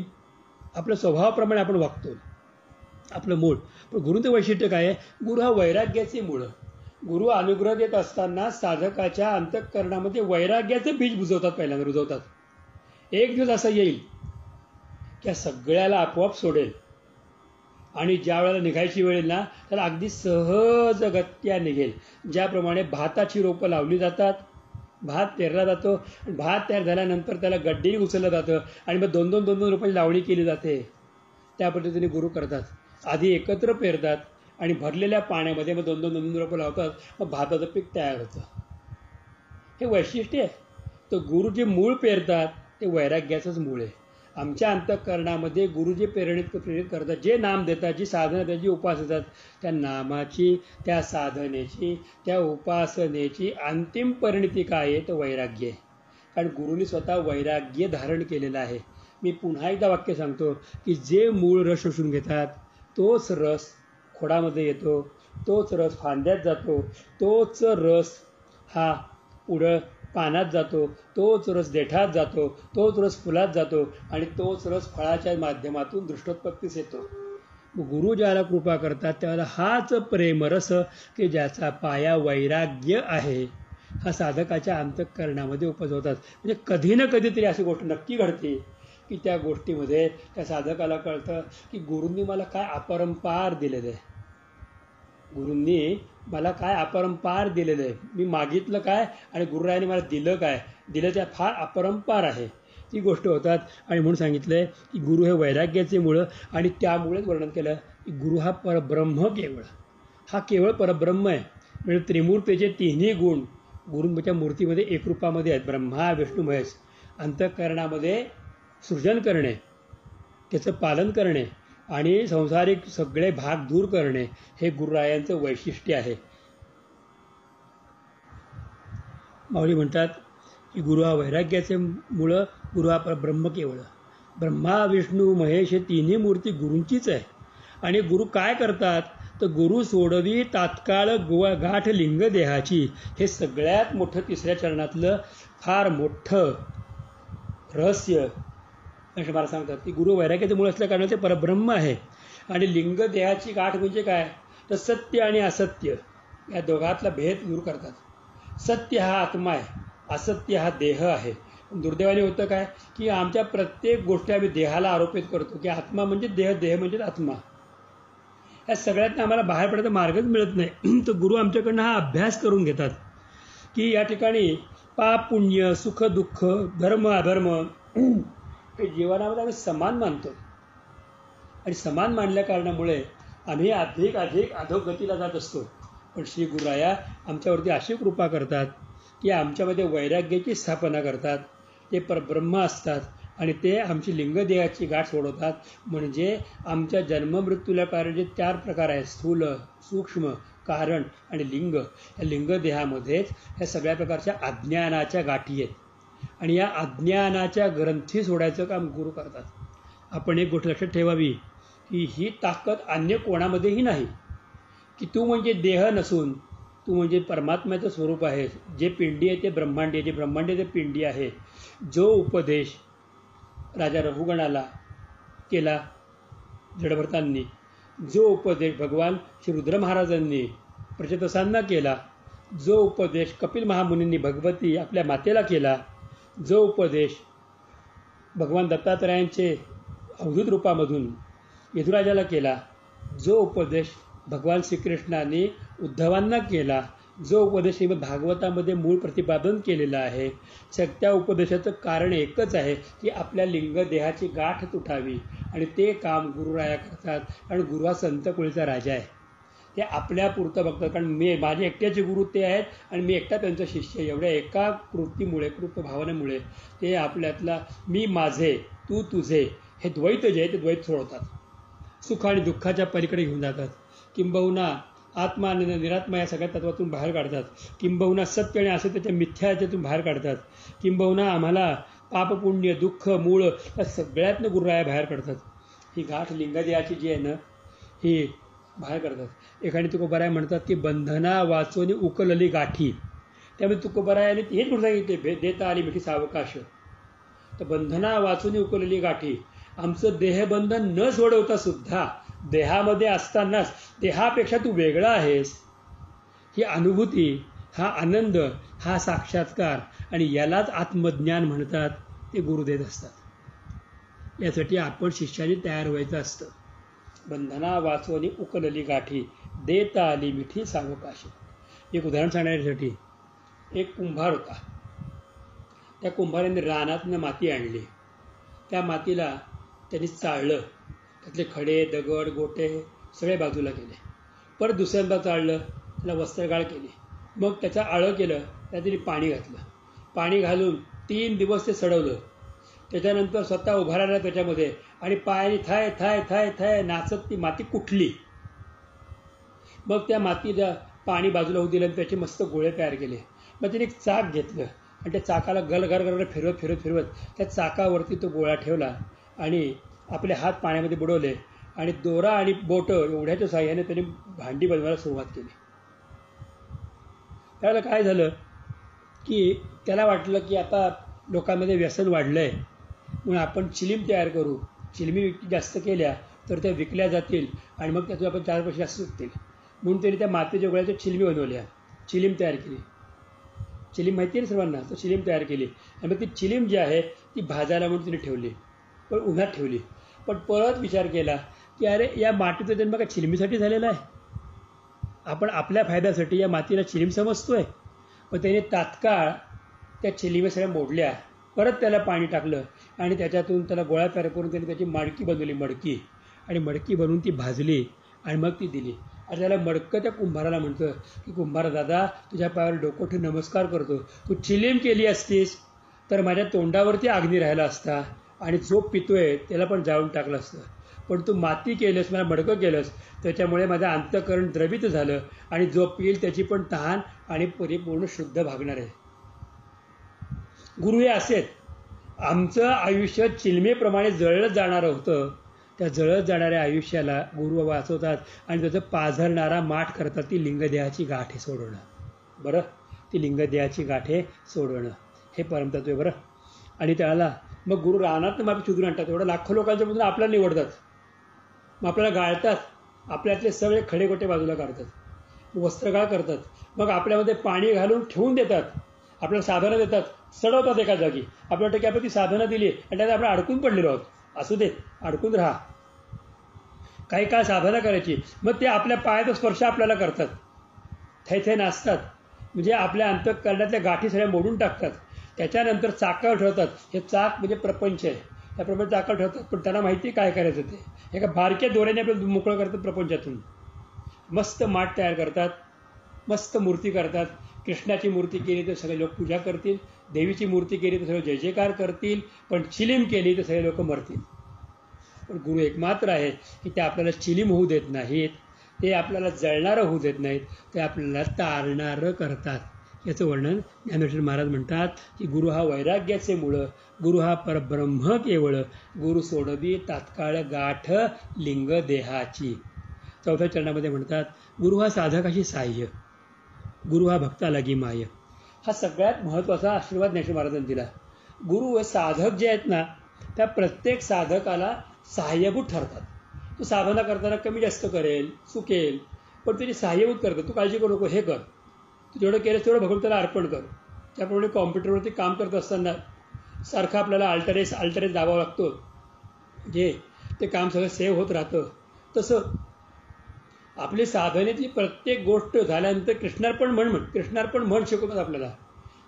आपल्या स्वभावाप्रमाणे आपण वागतो, आपलं मूळ. पण गुरूचं वैशिष्ट्य काय आहे? गुरु हा वैराग्याचे मूळ. गुरु अनुग्रह देत असताना साधकाच्या अंतःकरणामध्ये वैराग्याचं बीज बुजवतात, पहिल्यांदा रुजवतात. एक दिवस असं येईल त्या सगळ्याला आपोआप सोडेल आणि ज्या वेळेला निघायची वेळ येईल ना त्याला अगदी सहजगत्या निघेल. ज्याप्रमाणे भाताची रोपं लावली जातात, भात पेरला जातो, भात तयार झाल्यानंतर त्याला गड्डीने उचललं जातं आणि मग 2-2 रोपांची लावणी केली जाते. त्या पद्धतीने गुरु करतात. आधी एकत्र पेरतात आणि भरलेल्या पाण्यामध्ये मग 2-2 रोपं लावतात, मग भाताचं पीक तयार होतं. हे वैशिष्ट्य आहे. तर गुरु जे मूळ पेरतात ते वैराग्याचंच मूळ आहे. आमच्या अंतःकरणामध्ये गुरु जे प्रेरित करतात, जे नाम देतात, जी साधना त्याची उपासना, त्या नामाची, त्या साधनेची, त्या उपासनेची अंतिम परिणती काय आहे? तर वैराग्य आहे. कारण गुरुनी स्वतः वैराग्य धारण केलेलं आहे. मी पुन्हा एकदा वाक्य सांगतो की जे मूळ रस शोषून घेतात तोच रस खोडामध्ये येतो, तोच रस फांद्यात जातो, तोच रस हा पुढं पानात जातो, तोच रस देठात जातो, तोच रस फुलात जातो आणि तोच रस फळाच्या माध्यमातून दृष्टोत्पत्तीस येतो. गुरु ज्याला कृपा करतात त्याला हाच प्रेमरस की ज्याचा पाया वैराग्य आहे हा साधकाच्या अंतःकरणामध्ये उपजवतात. म्हणजे कधी ना कधीतरी अशी गोष्ट नक्की घडते की त्या गोष्टीमध्ये त्या साधकाला कळतं की गुरूंनी मला काय अपरंपार दिलेलं आहे. गुरूंनी मला काय अपरंपार दिलेलं आहे. मी मागितलं काय आणि गुरुरायाने मला दिलं काय, दिलं त्या फार अपरंपार आहे. ती गोष्ट होतात. आणि म्हणून सांगितलं आहे की गुरु हे वैराग्याचे मुळं आणि त्यामुळेच वर्णन केलं की गुरु हा परब्रह्म केवळ, हा केवळ परब्रह्म आहे. म्हणजे त्रिमूर्तीचे तिन्ही गुण गुरूंच्या मूर्तीमध्ये एकरूपामध्ये आहेत, ब्रह्मा विष्णू महेश. अंतःकरणामध्ये सृजन करणे, त्याचं पालन करणे आणि संसारिक सगळे भाग दूर करणे हे गुरुरायांचं वैशिष्ट्य आहे. माऊली म्हणतात की गुरु हा वैराग्याचे मुळं, गुरु हा ब्रह्म केवळ. ब्रह्मा विष्णू महेश हे तिन्ही मूर्ती गुरूंचीच आहे. आणि गुरु काय करतात तर गुरु सोडवी तात्काळ गाठ लिंग देहाची. हे सगळ्यात मोठं तिसऱ्या चरणातलं फार मोठं रहस्य असे मला सांगतात की गुरु वैराग्याचे मूळ असल्या कारणाने ते परब्रह्म आहे. आणि लिंग देहाची गाठ म्हणजे काय तर सत्य आणि असत्य या दोघातला भेद दूर करतात. सत्य हा आत्मा आहे, असत्य हा देह आहे. दुर्दैवाने होतं काय की आमच्या प्रत्येक गोष्टी आम्ही देहाला आरोपित करतो की आत्मा म्हणजे देह, देह म्हणजे आत्मा. या सगळ्यातनं आम्हाला बाहेर पडायचा मार्गच मिळत नाही. तर गुरु आमच्याकडनं हा अभ्यास करून घेतात की या ठिकाणी पाप पुण्य, सुख दुःख, धर्म अधर्म हे जीवनामध्ये आम्ही समान मानतो. आणि समान मानल्या कारणामुळे आम्ही अधिक अधिक अधोगतीला जात असतो. पण श्री गुरुराया आमच्यावरती अशी कृपा करतात की आमच्यामध्ये वैराग्याची स्थापना करतात. ते परब्रह्म असतात आणि ते आमची लिंगदेहाची गाठ सोडवतात. म्हणजे आमच्या जन्ममृत्यूला कारण जे 4 प्रकार आहेत, स्थूल, सूक्ष्म, कारण आणि लिंग, या लिंगदेहामध्येच ह्या सगळ्या प्रकारच्या अज्ञानाच्या गाठी आहेत. आणि या अज्ञानाच्या ग्रंथी सोडायचं काम गुरु करतात. आपण एक गोष्ट लक्षात ठेवावी की ही ताकद अन्य कोणामध्येही नाही. की तू म्हणजे देह नसून तू म्हणजे परमात्म्याचं स्वरूप आहे. जे पिंडी आहे ते ब्रह्मांडी आहे, जे ब्रह्मांडी ते पिंडी आहे. जो उपदेश राजा रघुगणाला केला जडभरतांनी, जो उपदेश भगवान श्री रुद्र महाराजांनी प्रचेतसांना केला, जो उपदेश कपिल महामुनींनी भगवती आपल्या मातेला केला, जो उपदेश भगवान दत्तात्रयांचे अवधूत रूपामधून यदुराजाला केला, जो उपदेश भगवान श्रीकृष्णाने उद्धवांना केला, जो उपदेश श्रीमद भागवतामध्ये मूळ प्रतिपादन केलेला आहे, त्या उपदेशाचं कारण एकच आहे की आपल्या लिंगदेहाची गाठ तुटावी. आणि ते काम गुरुराया करतात. कारण गुरु हा संत कुळीचा राजा आहे. ते आपल्यापुरतं बघतात. कारण माझे एकट्याचे गुरु ते आहेत आणि मी एकटा त्यांचा शिष्य आहे. एवढ्या एका कृतीमुळे, कृतभावनेमुळे ते आपल्यातला मी माझे तू तुझे हे द्वैत जे आहे ते द्वैत सोडवतात. सुख आणि दुःखाच्या पलीकडे घेऊन जातात. किंबहुना आत्मा आणि निरात्मा या सगळ्या तत्वातून बाहेर काढतात. किंबहुना सत्य आणि असत्याच्या मिथ्या याच्यातून बाहेर काढतात. किंबहुना आम्हाला पापपुण्य, दुःख, मूळ या सगळ्यातनं गुरुराया बाहेर काढतात. ही गाठ लिंगदेहाची जी आहे ना ही बाहेर करतात. एखादी तुकोबाराय म्हणतात की बंधना वाचोनी उकलली गाठी. त्यामुळे तुकोबारायाने हेच म्हणून सांगितले देता आली मिठी सावकाश. तर बंधना वाचोनी उकलली गाठी. आमचं देहबंधन न सोडवता सुद्धा देहामध्ये असतानाच देहापेक्षा तू वेगळा आहेस ही अनुभूती, हा आनंद, हा साक्षात्कार आणि यालाच आत्मज्ञान म्हणतात. ते गुरु देत असतात. यासाठी आपण शिष्याने तयार व्हायचं असतं. बंधना वाचवणी उकलली गाठी, देता आली मिठी सावकाशी. एक उदाहरण सांगण्यासाठी, एक कुंभार होता. त्या कुंभाराने रानातनं माती आणली. त्या मातीला त्यांनी चाळलं. त्यातले खडे, दगड, गोटे सगळे बाजूला केले. परत दुसऱ्यांदा चाळलं, त्याला वस्त्रगाळ केली. मग त्याचं आळं केलं, त्यात त्यांनी पाणी घातलं. पाणी घालून 3 दिवस ते सडवलं. त्याच्यानंतर स्वतः उभा राहिला त्याच्यामध्ये आणि पायाने थाय थाय थाय थाय नाचत ती माती कुठली. मग त्या मातीला पाणी बाजूला होऊ दिलं आणि त्याचे मस्त गोळे तयार केले. मग त्याने एक चाक घेतलं आणि त्या चाकाला गलगर फिरवत फिरवत फिरवत त्या चाकावरती तो गोळा ठेवला आणि आपले हात पाण्यामध्ये बुडवले आणि दोरा आणि बोटं एवढ्याच्या साह्याने त्याने भांडी बनवायला सुरुवात केली. त्याला काय झालं की त्याला वाटलं की आता लोकांमध्ये व्यसन वाढलं आहे म्हणून आपण चिलीम तयार करू. चिलमी जास्त केल्या तर त्या विकल्या जातील आणि मग त्यातून आपण 4 पैसे जास्त सुटतील म्हणून त्यांनी त्या मातीच्या गोळ्याच्या चिलमी बनवल्या. चिलीम तयार केली. चिलीम माहिती आहे ना सर्वांना. तर चिलीम तयार केली आणि मग ती चिलीम जी आहे ती भाजायला म्हणून तिने ठेवली. पण उन्हात ठेवली. पण परत विचार केला की अरे या मातीचा जन्म का चिलमीसाठी झालेला आहे. आपण आपल्या फायद्यासाठी या मातीला चिलीम समजतोय. मग त्याने तात्काळ त्या चिलीमी सगळ्या मोडल्या. परत त्याला पाणी टाकलं आणि त्याच्यातून त्याला गोळा तयार करून त्याने त्याची मडकी बनवली. मडकी आणि मडकी बनवून ती भाजली आणि मग ती दिली. आणि त्याला मडकं त्या कुंभाराला म्हणतं की कुंभार दादा तुझ्या पायावर डोकं ठेवून नमस्कार करतो. तू चिलीम केली असतीस तर माझ्या तोंडावरती अग्नी राहिला असता आणि जो पितोय त्याला पण जाळून टाकलं असतं. पण तू माती केलंस, मला मडकं केलंस, त्याच्यामुळे माझं अंतःकरण द्रवित झालं आणि जो पिईल त्याची पण तहान आणि परिपूर्ण शुद्ध भागणार आहे. गुरु हे असेच. आमचं आयुष्य चिलमेप्रमाणे जळत जाणारं होतं. त्या जळत जाणाऱ्या आयुष्याला गुरु वाचवतात आणि त्याचं पाझरणारा माठ करतात. ती लिंगदेहाची गाठ सोडवणं. बरं, ती लिंगदेहाची गाठे सोडवणं हे परमतत्व आहे. बरं, आणि त्याला मग गुरु रानात मग शोधून आणतात. एवढं लाखो लोकांच्या मधून आपल्याला निवडतात, मग आपल्याला गाळतात, आपल्यातले सगळे खडेखोटे बाजूला काढतात, वस्त्रगाळ करतात, मग आपल्यामध्ये पाणी घालून ठेवून देतात, आपल्याला साधनं देतात, सडवतात एका जागी. आपल्याला वाटतं की आपण ती साधनं दिली आणि त्यात आपण अडकून पडलेलो आहोत. असू दे, अडकून राहा. काही काळ साधना करायची, मग ते आपल्या पायाचा स्पर्श आपल्याला करतात, थैथे नाचतात, म्हणजे आपल्या अंतःकरणातल्या गाठी सगळ्या मोडून टाकतात. त्याच्यानंतर चाकावर ठेवतात. हे चाक म्हणजे प्रपंच आहे. त्या प्रपंच चाकावर ठेवतात, पण त्यांना माहिती काय करायचं ते. एका बारक्या दोऱ्याने आपल्याला मोकळं करतात प्रपंचातून. मस्त माठ तयार करतात, मस्त मूर्ती करतात. कृष्णाची मूर्ती केली तर सगळे लोक पूजा करतील, देवीची मूर्ती केली तर सगळे जय जयकार करतील, पण चिलीम केली तर सगळे लोक मरतील. पण गुरु एकमात्र आहे की ते आपल्याला चिलीम होऊ देत नाहीत, ते आपल्याला जळणारं होऊ देत नाहीत, ते आपल्याला तारणारं करतात. याचं वर्णन ज्ञानेश्वर महाराज म्हणतात की गुरु हा वैराग्याचे मुळं, गुरु हा परब्रह्म केवळ, गुरु सोडवी तात्काळ गाठ लिंग देहाची. चौथ्या चरणामध्ये म्हणतात गुरु हा साधकाशी साह्य, गुरु हा भक्ता लागी माय. हा सगळ्यात महत्त्वाचा आशीर्वाद ज्ञानेश्वर महाराजांनी दिला. गुरु हे साधक जे आहेत ना, त्या प्रत्येक साधकाला सहाय्यभूत ठरतात. तू साधना करताना कमी जास्त करेल, चुकेल, पण तुझी सहाय्यभूत करतात. तू काळजी करू नको, हे कर, तू जेवढं केलंस तेवढं भगवंताला अर्पण कर. त्याप्रमाणे कॉम्प्युटरवरती काम करत असताना सारखं आपल्याला अल्टरेस दाबावं लागतो, जे ते काम सगळं सेव्ह होत राहतं. तसं आपली साधनेची प्रत्येक गोष्ट झाल्यानंतर कृष्णार्पण म्हण शिकवतात आपल्याला.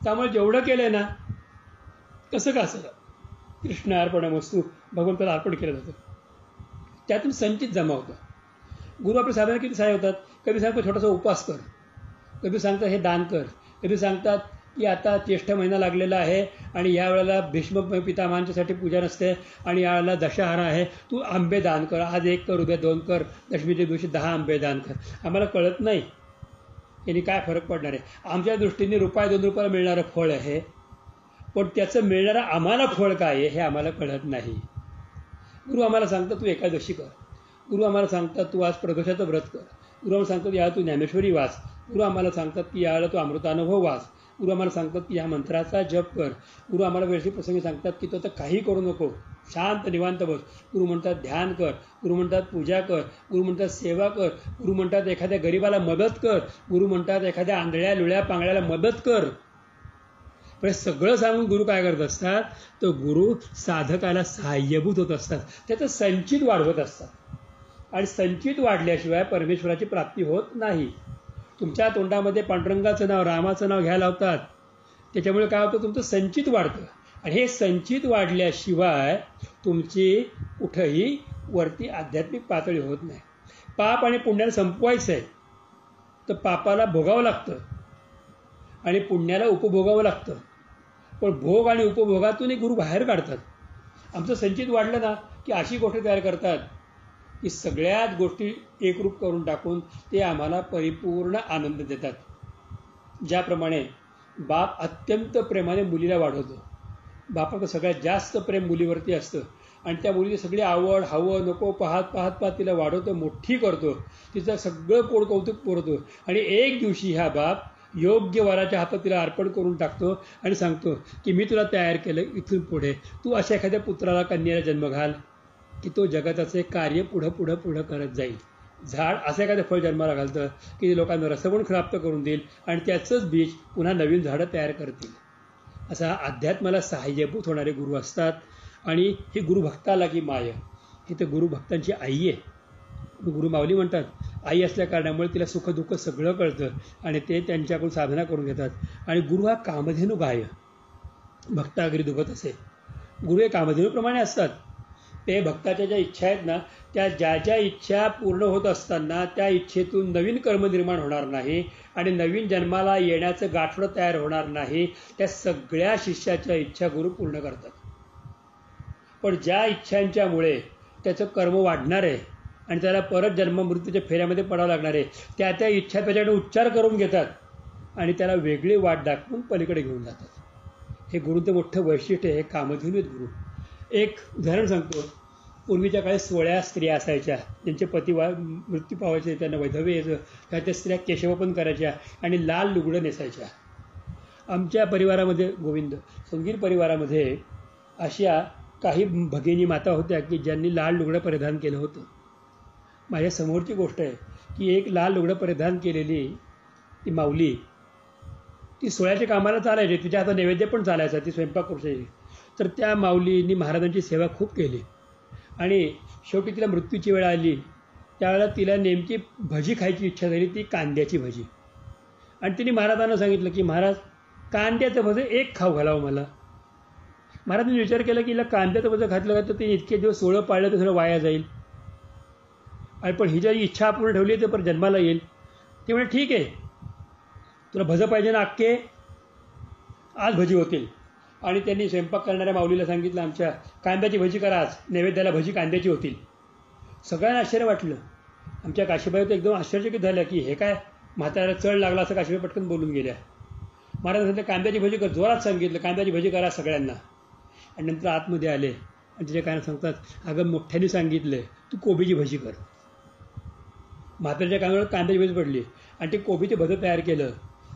त्यामुळे जेवढं केलंय ना, कसं का असेल, कृष्णार्पणमस्तु भगवंताला अर्पण केलं जातं. त्यातून संचित जमा होतं. गुरु आपल्या साधना किती सहाय्य होतात. कधी सांगतात छोटासा उपवास कर, कधी सांगतात हे दान कर, कधी सांगतात की आता ज्येष्ठ महिना लागलेला आहे आणि यावेळेला भीष्म पितामहांच्यासाठी पूजा नसते आणि यावेळेला दशहरा आहे, तू आंबे दान कर, आज 1 कर, उद्या 2 कर, दशमीच्या दिवशी 10 आंबे दान कर. आम्हाला कळत नाही यांनी काय फरक पडणार आहे. आमच्या दृष्टीने ₹1-2 मिळणारं फळ आहे, पण त्याचं मिळणारं आम्हाला फळ काय आहे हे आम्हाला कळत नाही. गुरु आम्हाला सांगतात तू एकादशी कर, गुरु आम्हाला सांगतात तू आज प्रदोषाचं व्रत कर, गुरु आम्हाला सांगतात यावेळेला तू ज्ञानेश्वरी वाच, गुरु आम्हाला सांगतात की यावेळेला तू अमृतानुभव वाच, गुरु आम्हाला सांगतात की ह्या मंत्राचा जप कर. गुरु आम्हाला वेळशी प्रसंगी सांगतात की तो तर काही करू नको, शांत निवांत बस. गुरु म्हणतात ध्यान कर, गुरु म्हणतात पूजा कर, गुरु म्हणतात सेवा कर, गुरु म्हणतात एखाद्या गरीबाला मदत कर, गुरु म्हणतात एखाद्या आंधळ्या लुळ्या पांगळ्याला मदत कर. पण सगळं सांगून गुरु काय करत असतात, तर गुरु साधकाला सहाय्यभूत होत असतात, त्याचं संचित वाढवत असतात. आणि संचित वाढल्याशिवाय परमेश्वराची प्राप्ती होत नाही. तुमच्या तोंडामध्ये पांडुरंगाचं नाव, रामाचं नाव घ्यायला लावतात, त्याच्यामुळे काय होतं, तुमचं संचित वाढतं. आणि हे संचित वाढल्याशिवाय तुमची कुठंही वरती आध्यात्मिक पातळी होत नाही. पाप आणि पुण्याला संपवायचं आहे तर पापाला भोगावं लागतं आणि पुण्याला उपभोगावं लागतं. पण भोग आणि उपभोगातूनही गुरु बाहेर काढतात. आमचं संचित वाढलं ना की अशी गोष्टी तयार करतात की सगळ्याच गोष्टी एकरूप करून टाकून ते आम्हाला परिपूर्ण आनंद देतात. ज्याप्रमाणे बाप अत्यंत प्रेमाने मुलीला वाढवतो, बापाचं सगळ्यात जास्त प्रेम मुलीवरती असतं आणि त्या मुलीची सगळी आवड हवं नको पाहत पाहत पाहत तिला वाढवतो, मोठी करतो, तिचं सगळं पोट कौतुक पुरवतो आणि एक दिवशी हा बाप योग्य वराच्या हातात तिला अर्पण करून टाकतो आणि सांगतो की मी तुला तयार केलं, इथून पुढे तू अशा एखाद्या पुत्राला कन्याला जन्म घाल की तो जगताचे कार्य पुढं पुढं पुढं करत जाईल. झाड असं एखादं फळ जन्माला घालतं की ते लोकांना रसगुण प्राप्त करून देईल आणि त्याचंच बीज पुन्हा नवीन झाडं तयार करतील. असा अध्यात्माला सहाय्यभूत होणारे गुरु असतात. आणि हे गुरु भक्ताला की माय, ही तर गुरु भक्तांची आई आहे. गुरु माऊली म्हणतात आई असल्या कारणामुळे तिला सुखदुःख सगळं कळतं आणि ते त्यांच्याकडून साधना करून घेतात. आणि गुरु हा कामधेनू गाय, भक्तागरी दुभत असे. गुरु हे कामधेनूप्रमाणे असतात. ते भक्ताच्या ज्या इच्छा आहेत ना, त्या ज्या ज्या इच्छा पूर्ण होत असताना त्या इच्छेतून नवीन कर्म निर्माण होणार नाही आणि नवीन जन्माला येण्याचं गाठोडं तयार होणार नाही, त्या सगळ्या शिष्याच्या इच्छा गुरु पूर्ण करतात. पण ज्या इच्छांच्यामुळे त्याचं कर्म वाढणार आहे आणि त्याला परत जन्म मृत्यूच्या फेऱ्यामध्ये पडावं लागणार आहे, त्या त्या इच्छा त्याच्याकडे उच्चार करून घेतात आणि त्याला वेगळी वाट दाखवून पलीकडे घेऊन जातात. हे गुरूंचं मोठं वैशिष्ट्य आहे. हे कामधेनू आहेत गुरु. एक उदाहरण सांगतो. पूर्वीच्या काळी 16 स्त्रिया असायच्या, ज्यांचे पती मृत्यू पावायचे, त्यांना वैधव्य यायचं, त्या स्त्रिया केशवपन करायच्या आणि लाल लुगडं नेसायच्या. आमच्या परिवारामध्ये, गोविंद संगीर परिवारामध्ये, अशा काही भगिनी माता होत्या की ज्यांनी लाल लुगडं परिधान केलं होतं. माझ्या समोरची गोष्ट आहे की एक लाल लुगडं परिधान केलेली ती माऊली, ती सोळ्याच्या कामाला चालायची, तिच्या हातात नैवेद्य पण चालायचा, ती स्वयंपाक करू शकली. तर त्या माऊलींनी महाराजांची सेवा खूप केली आणि शेवटी तिला मृत्यूची वेळ आली. त्यावेळेला तिला नेमकी भजी खायची इच्छा झाली, ती कांद्याची भजी. आणि तिने महाराजांना सांगितलं की महाराज, कांद्याचं भजं एक खाऊ घालावं मला. महाराजांनी विचार केला की हिला कांद्याचं भजं घातलं तर ते इतके दिवस सोळं पाळलं तर सगळं वाया जाईल, आणि पण ही जरी इच्छा पूर्ण ठेवली तर परत जन्माला येईल. ते म्हणजे ठीक आहे, तुला भजं पाहिजे ना अख्खे, आज भजी होतील. आणि त्यांनी स्वयंपाक करणाऱ्या माऊलीला सांगितलं, आमच्या कांद्याची भजी करा, आज नैवेद्याला भजी कांद्याची होतील. सगळ्यांना आश्चर्य वाटलं. आमच्या काशीबाई तर एकदम आश्चर्यचकित झाल्या की हे काय, म्हाताऱ्याला चढ लागला असं काशीबाई पटकन बोलून गेल्या. महाराज सांगितलं कांद्याची भजी कर, जोरात सांगितलं कांद्याची भजी करा सगळ्यांना. आणि नंतर आतमध्ये आले आणि तिच्या काय सांगतात, अगं मोठ्याने सांगितलं तू कोबीची भजी कर. म्हाताऱ्याच्या कानावर कांद्याची भजी पडली आणि ते कोबीचे भजं तयार केलं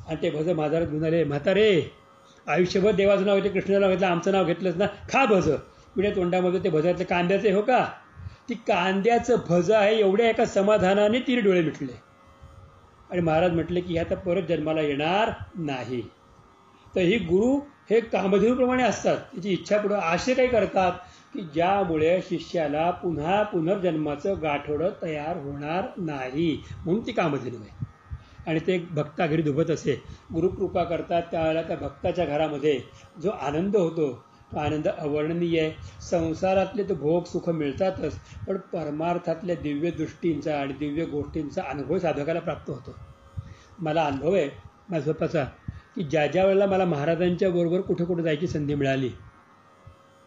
आणि ते भजं बाजारात घेऊन आले. म्हातारे, आयुष्यभर देवाचं नाव घेतलं, कृष्णाचं नाव घेतलं, आमचं नाव घेतलंच ना, खा भजं. पुढे तोंडामध्ये ते भजातले कांद्याचे हो का, ती कांद्याचं भजं आहे. एवढ्या एका समाधानाने तिने डोळे मिटले आणि महाराज म्हटले की आता परत जन्माला येणार नाही. तर ही गुरु हे कामधेनूप्रमाणे असतात. त्याची इच्छा पुढं असे काही करतात की ज्यामुळे शिष्याला पुन्हा पुनर्जन्माचं गाठोडं तयार होणार नाही, म्हणून ती कामधेनू आहे. आणि ते भक्ता घरी दुभत असे, गुरुकृपा करतात त्यावेळेला त्या भक्ताच्या घरामध्ये जो आनंद होतो तो आनंद अवर्णनीय आहे. संसारातले तर भोग सुख मिळतातच, पण परमार्थातल्या दिव्य दृष्टींचा आणि दिव्य गोष्टींचा अनुभव साधकाला प्राप्त होतो. मला अनुभव आहे माझ्या स्वतःचा की ज्या ज्या वेळेला मला महाराजांच्या बरोबर कुठे कुठे जायची संधी मिळाली,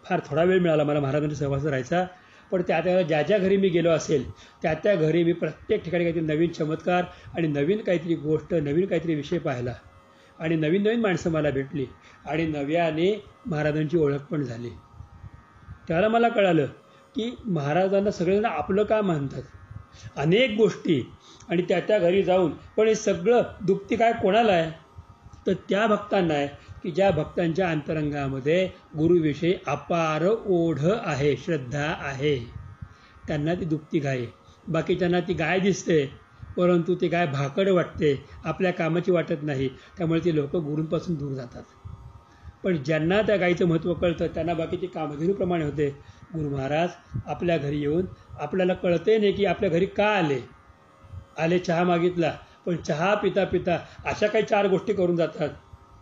फार थोडा वेळ मिळाला मला महाराजांच्या सहवासात राहायचा, पण त्या त्यावेळेला ज्या ज्या घरी मी गेलो असेल त्या त्या घरी मी प्रत्येक ठिकाणी काहीतरी नवीन चमत्कार आणि नवीन काहीतरी गोष्ट, नवीन काहीतरी विषय पाहिला आणि नवीन नवीन माणसं मला भेटली आणि नव्याने महाराजांची ओळख पण झाली. त्यावेळेला मला कळालं की महाराजांना सगळेजण आपलं का मानतात, अनेक गोष्टी, आणि त्या त्या घरी जाऊन, पण हे सगळं दुप्ती काय कोणाला आहे, तर त्या भक्तांना आहे की ज्या भक्तांच्या अंतरंगामध्ये गुरुविषयी अपार ओढ आहे, श्रद्धा आहे, त्यांना ती दुप्ती गाय. बाकीच्यांना ती गाय दिसते परंतु ती गाय भाकड वाटते, आपल्या कामाची वाटत नाही, त्यामुळे ती लोक गुरूंपासून दूर जातात. पण ज्यांना त्या गायीचं महत्त्व कळतं त्यांना बाकीची कामधेनूप्रमाणे होते. गुरु महाराज आपल्या घरी येऊन आपल्याला कळते नाही की आपल्या घरी का आले चहा मागितला, पण चहा पिता पिता अशा काही 4 गोष्टी करून जातात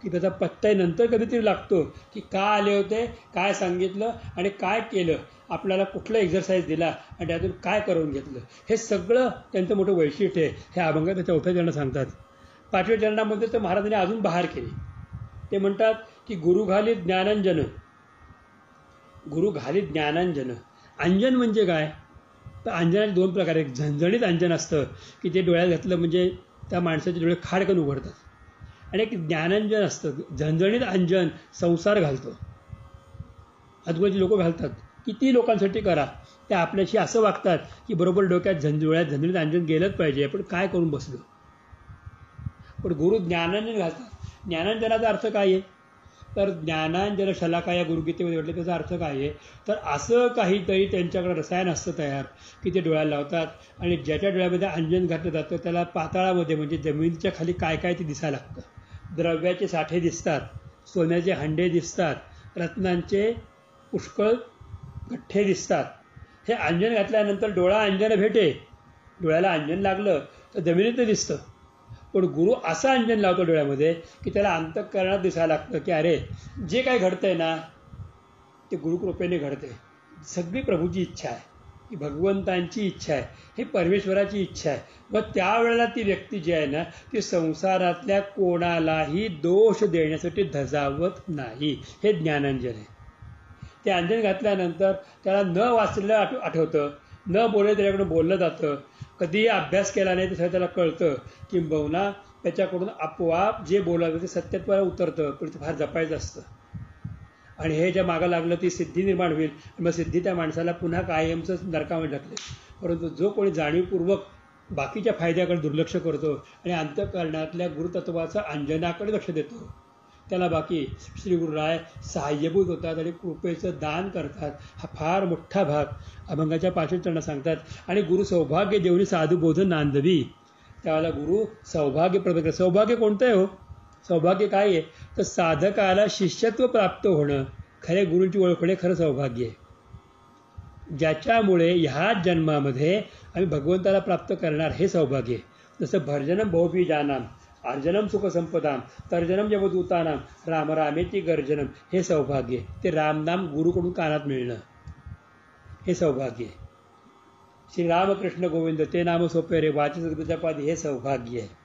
की त्याचा पत्ताही नंतर कधीतरी लागतो की का आले होते, काय सांगितलं आणि काय केलं, आपल्याला कुठला एक्झरसाईज दिला आणि त्यातून काय करून घेतलं. हे सगळं त्यांचं मोठं वैशिष्ट्य आहे. हे अभंगात 4थ्या चरणात सांगतात. 5व्या चरणामध्ये तर महाराजांनी अजून बहार केली. ते म्हणतात की गुरु घाली ज्ञानांजन. गुरु घाली ज्ञानांजन. अंजन म्हणजे काय, तर अंजनाचे 2 प्रकार आहेत. झणझणीत अंजन असतं की ते डोळ्यात घातलं म्हणजे त्या माणसाचे डोळे खाडकन उघडतात, आणि एक ज्ञानांजन असतं. झणझणीत अंजन संसार घालतो, आजूबाजूचे लोक घालतात. किती लोकांसाठी करा, ते आपल्याशी असं वागतात की बरोबर डोक्यात डोळ्यात झणझणीत अंजन गेलंच पाहिजे, पण काय करून बसलो. पण गुरु ज्ञानांजन घालतात. ज्ञानांजनाचा अर्थ काय आहे, तर ज्ञानांजन शलाका या गुरुगीतेमध्ये म्हटलं, त्याचा अर्थ काय आहे, तर असं काहीतरी त्यांच्याकडे रसायन असतं तयार की ते डोळ्याला लावतात आणि ज्याच्या डोळ्यामध्ये अंजन घातलं जातं त्याला पाताळामध्ये म्हणजे जमिनीच्या खाली काय काय ते दिसायला लागतं. द्रव्याचे साठे दिसतात, सोन्याचे हंडे दिसतात, रत्नांचे पुष्कळ गठ्ठे दिसतात. हे अंजन घातल्यानंतर डोळा अंजन भेटे, डोळ्याला अंजन लागलं तर जमिनीत दिसतं. पण गुरु असं अंजन लावतो डोळ्यामध्ये की त्याला अंतःकरणात दिसायला लागतं की अरे जे काही घडतंय ना ते गुरुकृपेने घडते. सगळी प्रभूची इच्छा आहे, ही भगवंतांची इच्छा आहे, ही परमेश्वराची इच्छा आहे. मग त्यावेळेला ती व्यक्ती जी आहे ना, ती संसारातल्या कोणालाही दोष देण्यासाठी धजावत नाही. हे ज्ञानांजन आहे. ते अंजन घातल्यानंतर त्याला न वाचलेलं आठवतं, न बोललं त्याच्याकडून बोललं जातं, कधीही अभ्यास केला नाही तर त्याला कळतं, किंबहुना त्याच्याकडून आपोआप जे बोलावं ते सत्यत्वाला उतरतं. पण ते फार जपायचं असतं. आणि हे ज्या मागं लागलं ती सिद्धी निर्माण होईल. मग सिद्धी त्या माणसाला पुन्हा कायमच नरकामध्ये ढकलेल. परंतु जो कोणी जाणीवपूर्वक बाकीच्या फायद्याकडे दुर्लक्ष करतो आणि अंतःकरणातल्या गुरुतत्वाचा अंजनाकडे लक्ष देतो, त्याला बाकी श्री गुरुराय सहाय्यभूत होतात आणि कृपेचं दान करतात. हा फार मोठा भाग अभंगाच्या 5 चरणात सांगतात. आणि गुरु सौभाग्य देऊनी साधू बोध नांदवी. त्यावेळेला गुरु सौभाग्य प्रदान करतात. सौभाग्य कोणतं आहे हो? सौभाग्य काय आहे तर साधकाला शिष्यत्व प्राप्त होणं, खरे गुरूंची ओळख होणे खरं सौभाग्य आहे. ज्याच्यामुळे ह्याच जन्मामध्ये आम्ही भगवंताला प्राप्त करणार हे सौभाग्य आहे. जसं भर्जनम बहुबीजानाम, अर्जनम सुखसंपदाम, तर्जनम जवदूतानाम, राम रामेची गर्जनम, हे सौभाग्य आहे. ते रामनाम गुरुकडून कानात मिळणं हे सौभाग्य आहे. श्रीरामकृष्ण गोविंद ते नाम सोपे रे वाची सद्गुरूच्या पादी, हे सौभाग्य आहे.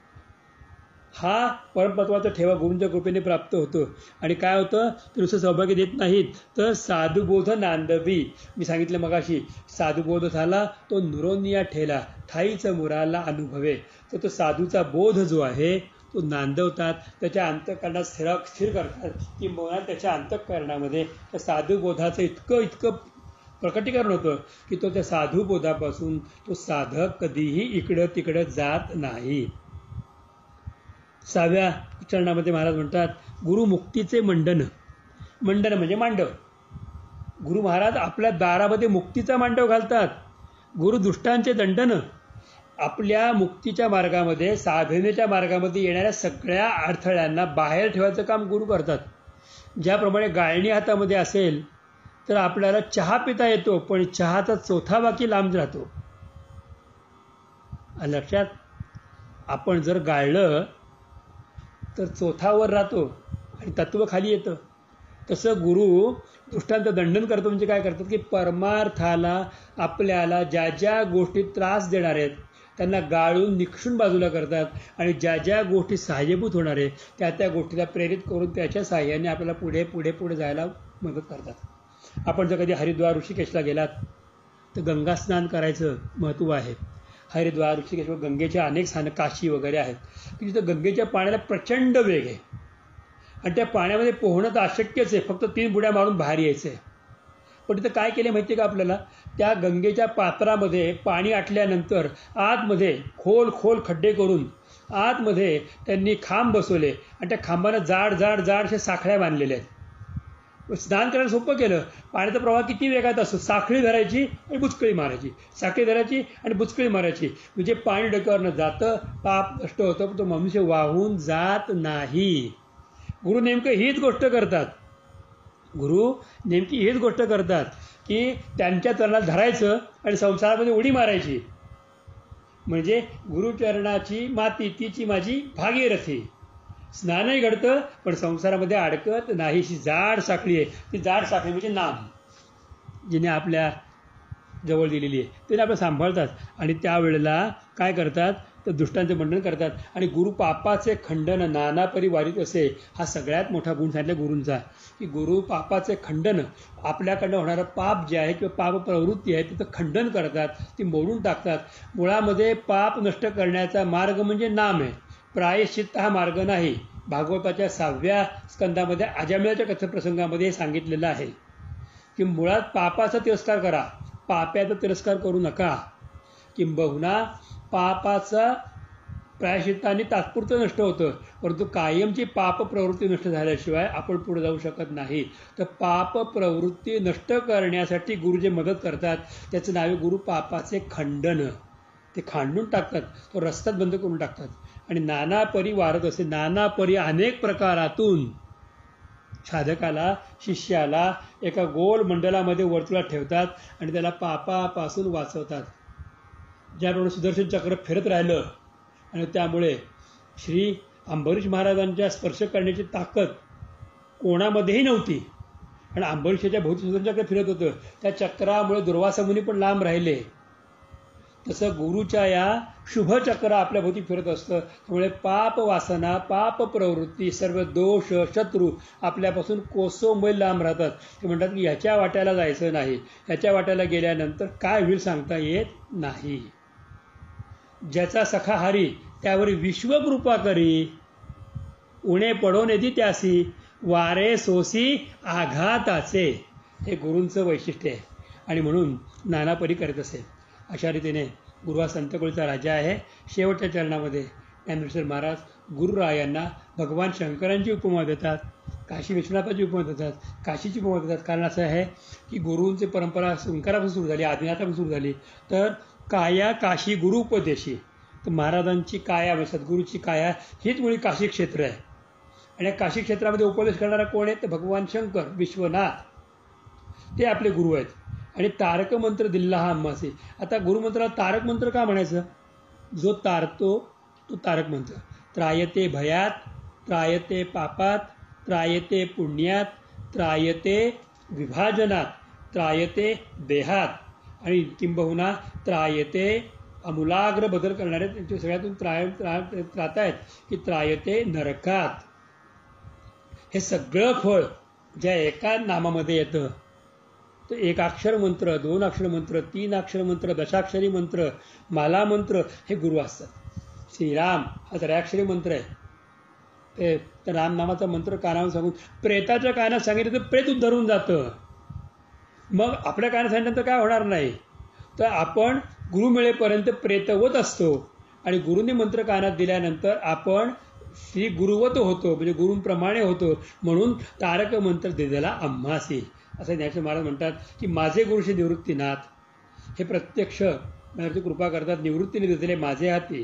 हा परमतत्वाचा ठेवा गुरूंच्या कृपेने प्राप्त होतो. आणि काय होतं ते नुसतं सौभाग्य देत नाहीत तर साधुबोध नांदवी. मी सांगितलं मगाशी, साधुबोध झाला तो नुरोनिया ठेला, ठाईच मुराला अनुभवे. तर तो साधूचा बोध जो आहे तो नांदवतात, त्याच्या अंतःकरणात स्थिर करतात, किंवा त्याच्या अंतःकरणामध्ये त्या साधुबोधाचं इतकं प्रकटीकरण होतं की तो त्या साधुबोधापासून तो साधक कधीही इकडं तिकडं जात नाही. 6व्या चरणामध्ये महाराज म्हणतात, गुरुमुक्तीचे मंडन. मंडन म्हणजे मांडव. गुरु महाराज आपल्या दारामध्ये मुक्तीचा मांडव घालतात. गुरुदुष्टांचे दंडन. आपल्या मुक्तीच्या मार्गामध्ये, साधनेच्या मार्गामध्ये येणाऱ्या सगळ्या अडथळ्यांना बाहेर ठेवायचं काम गुरु करतात. ज्याप्रमाणे गाळणी हातामध्ये असेल तर आपल्याला चहा पिता येतो, पण चहाचा चौथा बाकी लांब राहतो. लक्षात, आपण जर गाळलं तर चौथावर राहतो आणि तत्व खाली येतं. तसं गुरु दृष्टांत दंडन करतो. म्हणजे काय करतात की परमार्थाला आपल्याला ज्या ज्या गोष्टी त्रास देणार आहेत त्यांना गाळून निक्षून बाजूला करतात, आणि ज्या ज्या गोष्टी सहाय्यभूत होणार आहेत त्या गोष्टीला प्रेरित करून त्याच्या सहाय्याने आपल्याला पुढे पुढे पुढे जायला मदत करतात. आपण जर कधी हरिद्वार ऋषिकेशला गेलात तर गंगा स्नान करायचं महत्त्व आहे. हरिद्वार ऋषिकेश गंगेच्या अनेक स्थानं, काशी वगैरे आहेत की जिथं गंगेच्या पाण्याला प्रचंड वेग आहे आणि त्या पाण्यामध्ये पोहणं तर अशक्यच आहे, फक्त 3 बुड्या मारून बाहेर यायचं आहे. पण तिथं काय केलं माहिती आहे का आपल्याला, त्या गंगेच्या पात्रामध्ये पाणी आटल्यानंतर आतमध्ये खोल खोल खड्डे करून आतमध्ये त्यांनी खांब बसवले आणि त्या खांबानं जाड जाड जाड अशा साखळ्या बांधलेल्या आहेत. स्नान करायला सोपं केलं. पाण्याचा प्रवाह किती वेगात असतो, साखळी धरायची आणि बुचकळी मारायची, साखळी धरायची आणि बुचकळी मारायची, म्हणजे पाणी डोक्यावरनं जातं, पाप नष्ट होतं, पण तो मनुष्य वाहून जात नाही. गुरु नेमकं हीच गोष्ट करतात. गुरु नेमकी हीच गोष्ट करतात की त्यांच्या चरणात धरायचं आणि संसारामध्ये उडी मारायची. म्हणजे गुरुचरणाची माती तीची माझी भागीरथी. स्नानही घडतं पण संसारामध्ये अडकत नाहीशी जाड साखळी आहे. ती जाड साखळी म्हणजे नाम, जिने आपल्या जवळ दिलेली आहे, तिने आपलं सांभाळतात. आणि त्यावेळेला काय करतात तर दुष्टांचे मंडन करतात. आणि गुरु पापाचे खंडन नाना परिवारित असे, हा सगळ्यात मोठा गुण सांगितला गुरूंचा, की गुरु पापाचे खंडन, आपल्याकडनं होणारं पाप जे आहे किंवा पाप प्रवृत्ती आहे तिथं खंडन करतात, ती मोडून टाकतात. मुळामध्ये पाप नष्ट करण्याचा मार्ग म्हणजे नाम आहे, प्रायश्चित्त हा मार्ग नाही. भागवताच्या 6व्या स्कंदामध्ये अजामिळाच्या कथाप्रसंगामध्ये सांगितलेलं आहे की मुळात पापाचा तिरस्कार करा, पाप्याचा तिरस्कार करू नका. किंबहुना पापाचा प्रायश्चित्ताने तात्पुरतं नष्ट होतं, परंतु कायमची पाप प्रवृत्ती नष्ट झाल्याशिवाय आपण पुढे जाऊ शकत नाही. तर पाप प्रवृत्ती नष्ट करण्यासाठी गुरु जे मदत करतात त्याचं नाव आहे गुरु पापाचे खंडन. ते खांडून टाकतात, तो रस्त्यात बंद करून टाकतात. आणि नाना परी वारत असे, नाना परी अनेक प्रकारातून साधकाला, शिष्याला एका गोल मंडलामध्ये वर्तुळात ठेवतात आणि त्याला पापापासून वाचवतात. ज्याप्रमाणे सुदर्शन चक्र फिरत राहिलं आणि त्यामुळे श्री अंबरीश महाराजांच्या स्पर्श करण्याची ताकद कोणामध्येही नव्हती आणि अंबरीषाच्या भोवती सुदर्शन चक्र फिरत होतं. त्या चक्रामुळे दुर्वासा मुनी पण लांब राहिले. तसं गुरुच्या या शुभचक्र आपल्या भोवती फिरत असतं. त्यामुळे पाप वासना, पाप प्रवृत्ती, सर्व दोष, शत्रू आपल्यापासून कोसो मैल लांब राहतात. ते म्हणतात की ह्याच्या वाट्याला जायचं नाही, ह्याच्या वाट्याला गेल्यानंतर काय होईल सांगता येत नाही. ज्याचा सखा हरी त्यावर विश्वकृपा करी, उणे पडोन येती त्यासी, वारे सोसी आघाताचे. हे गुरूंचं वैशिष्ट्य आहे. आणि म्हणून नानापरी करत असे. अशा रीतीने गुरु हा संतकुळीचा राजा आहे. शेवटच्या चरणामध्ये ज्ञानेश्वर महाराज गुरुरायांना भगवान शंकरांची उपमा देतात, काशी विश्वनाथाची उपमा देतात, काशीची उपमा देतात. कारण असं आहे की गुरूंची परंपरा शंकरापासून सुरू झाली, आदिनाथापासून सुरू झाली. तर काया काशी गुरु उपदेशी. तर महाराजांची काया म्हणजे सद्गुरूची काया हीच मुळी काशी क्षेत्र आहे. आणि या काशी क्षेत्रामध्ये उपदेश करणारा कोण आहे तर भगवान शंकर विश्वनाथ, ते आपले गुरु आहेत. आणि तारक मंत्र दिल्ला हा अम्मासे. आता गुरुमंत्राला तारक मंत्र का म्हणायचं? जो तारतो तो तारक मंत्र. त्रायते भयात, त्रायते पापात, त्रायते पुण्यात, त्रायते विभाजनात, त्रायते देहात, आणि किंबहुना त्रायते अमूलाग्र बदल करणारे त्यांच्या सगळ्यातून त्रातायत की त्रायते नरकात. हे सगळं फळ ज्या एका नामामध्ये येतं, तो एक अक्षर मंत्र, 2 अक्षर मंत्र, 3 अक्षर मंत्र, दशाक्षरी मंत्र, माला मंत्र हे गुरु असतात. श्रीराम हा 3 मंत्र आहे. ते रामनामाचा मंत्र कानावर सांगून प्रेताच्या कानात सांगितलं तर प्रेत उद्धरून जातं. मग आपल्या कानात सांगितलं तर काय होणार नाही. तर आपण गुरु मिळेपर्यंत प्रेतवत असतो आणि गुरूंनी मंत्र कानात दिल्यानंतर आपण श्री गुरुवत होतो, म्हणजे गुरूंप्रमाणे होतो. म्हणून तारक मंत्र दिलेला आम्हासी. असं ज्ञानेश्वर महाराज म्हणतात की माझे गुरु श्री निवृत्तीनाथ हे प्रत्यक्ष माझ्यावरती कृपा करतात. निवृत्तीने दिलेले माझे हाती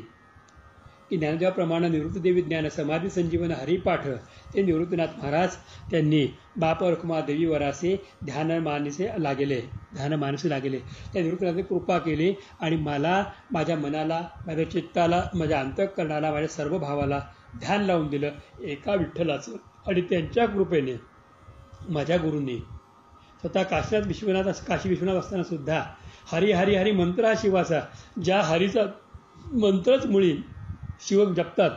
की ज्ञानदेवाप्रमाणे निवृत्तीदेवी ज्ञान समाधी संजीवन हरिपाठ ते निवृत्तीनाथ महाराज त्यांनी बाप रखुमा देवी वरासे ध्यानमानसे लागेले. त्या निवृत्तीनाथाने कृपा केली आणि मला, माझ्या मनाला, माझ्या चित्ताला, माझ्या अंतःकरणाला, माझ्या सर्व भावाला ध्यान लावून दिलं एका विठ्ठलाचं. आणि त्यांच्या कृपेने माझ्या गुरूंनी स्वतः काशी विश्वनाथ असताना सुद्धा हरी हरी हरी मंत्र हा शिवाचा, ज्या हरीचा मंत्रच मुळी शिव जपतात,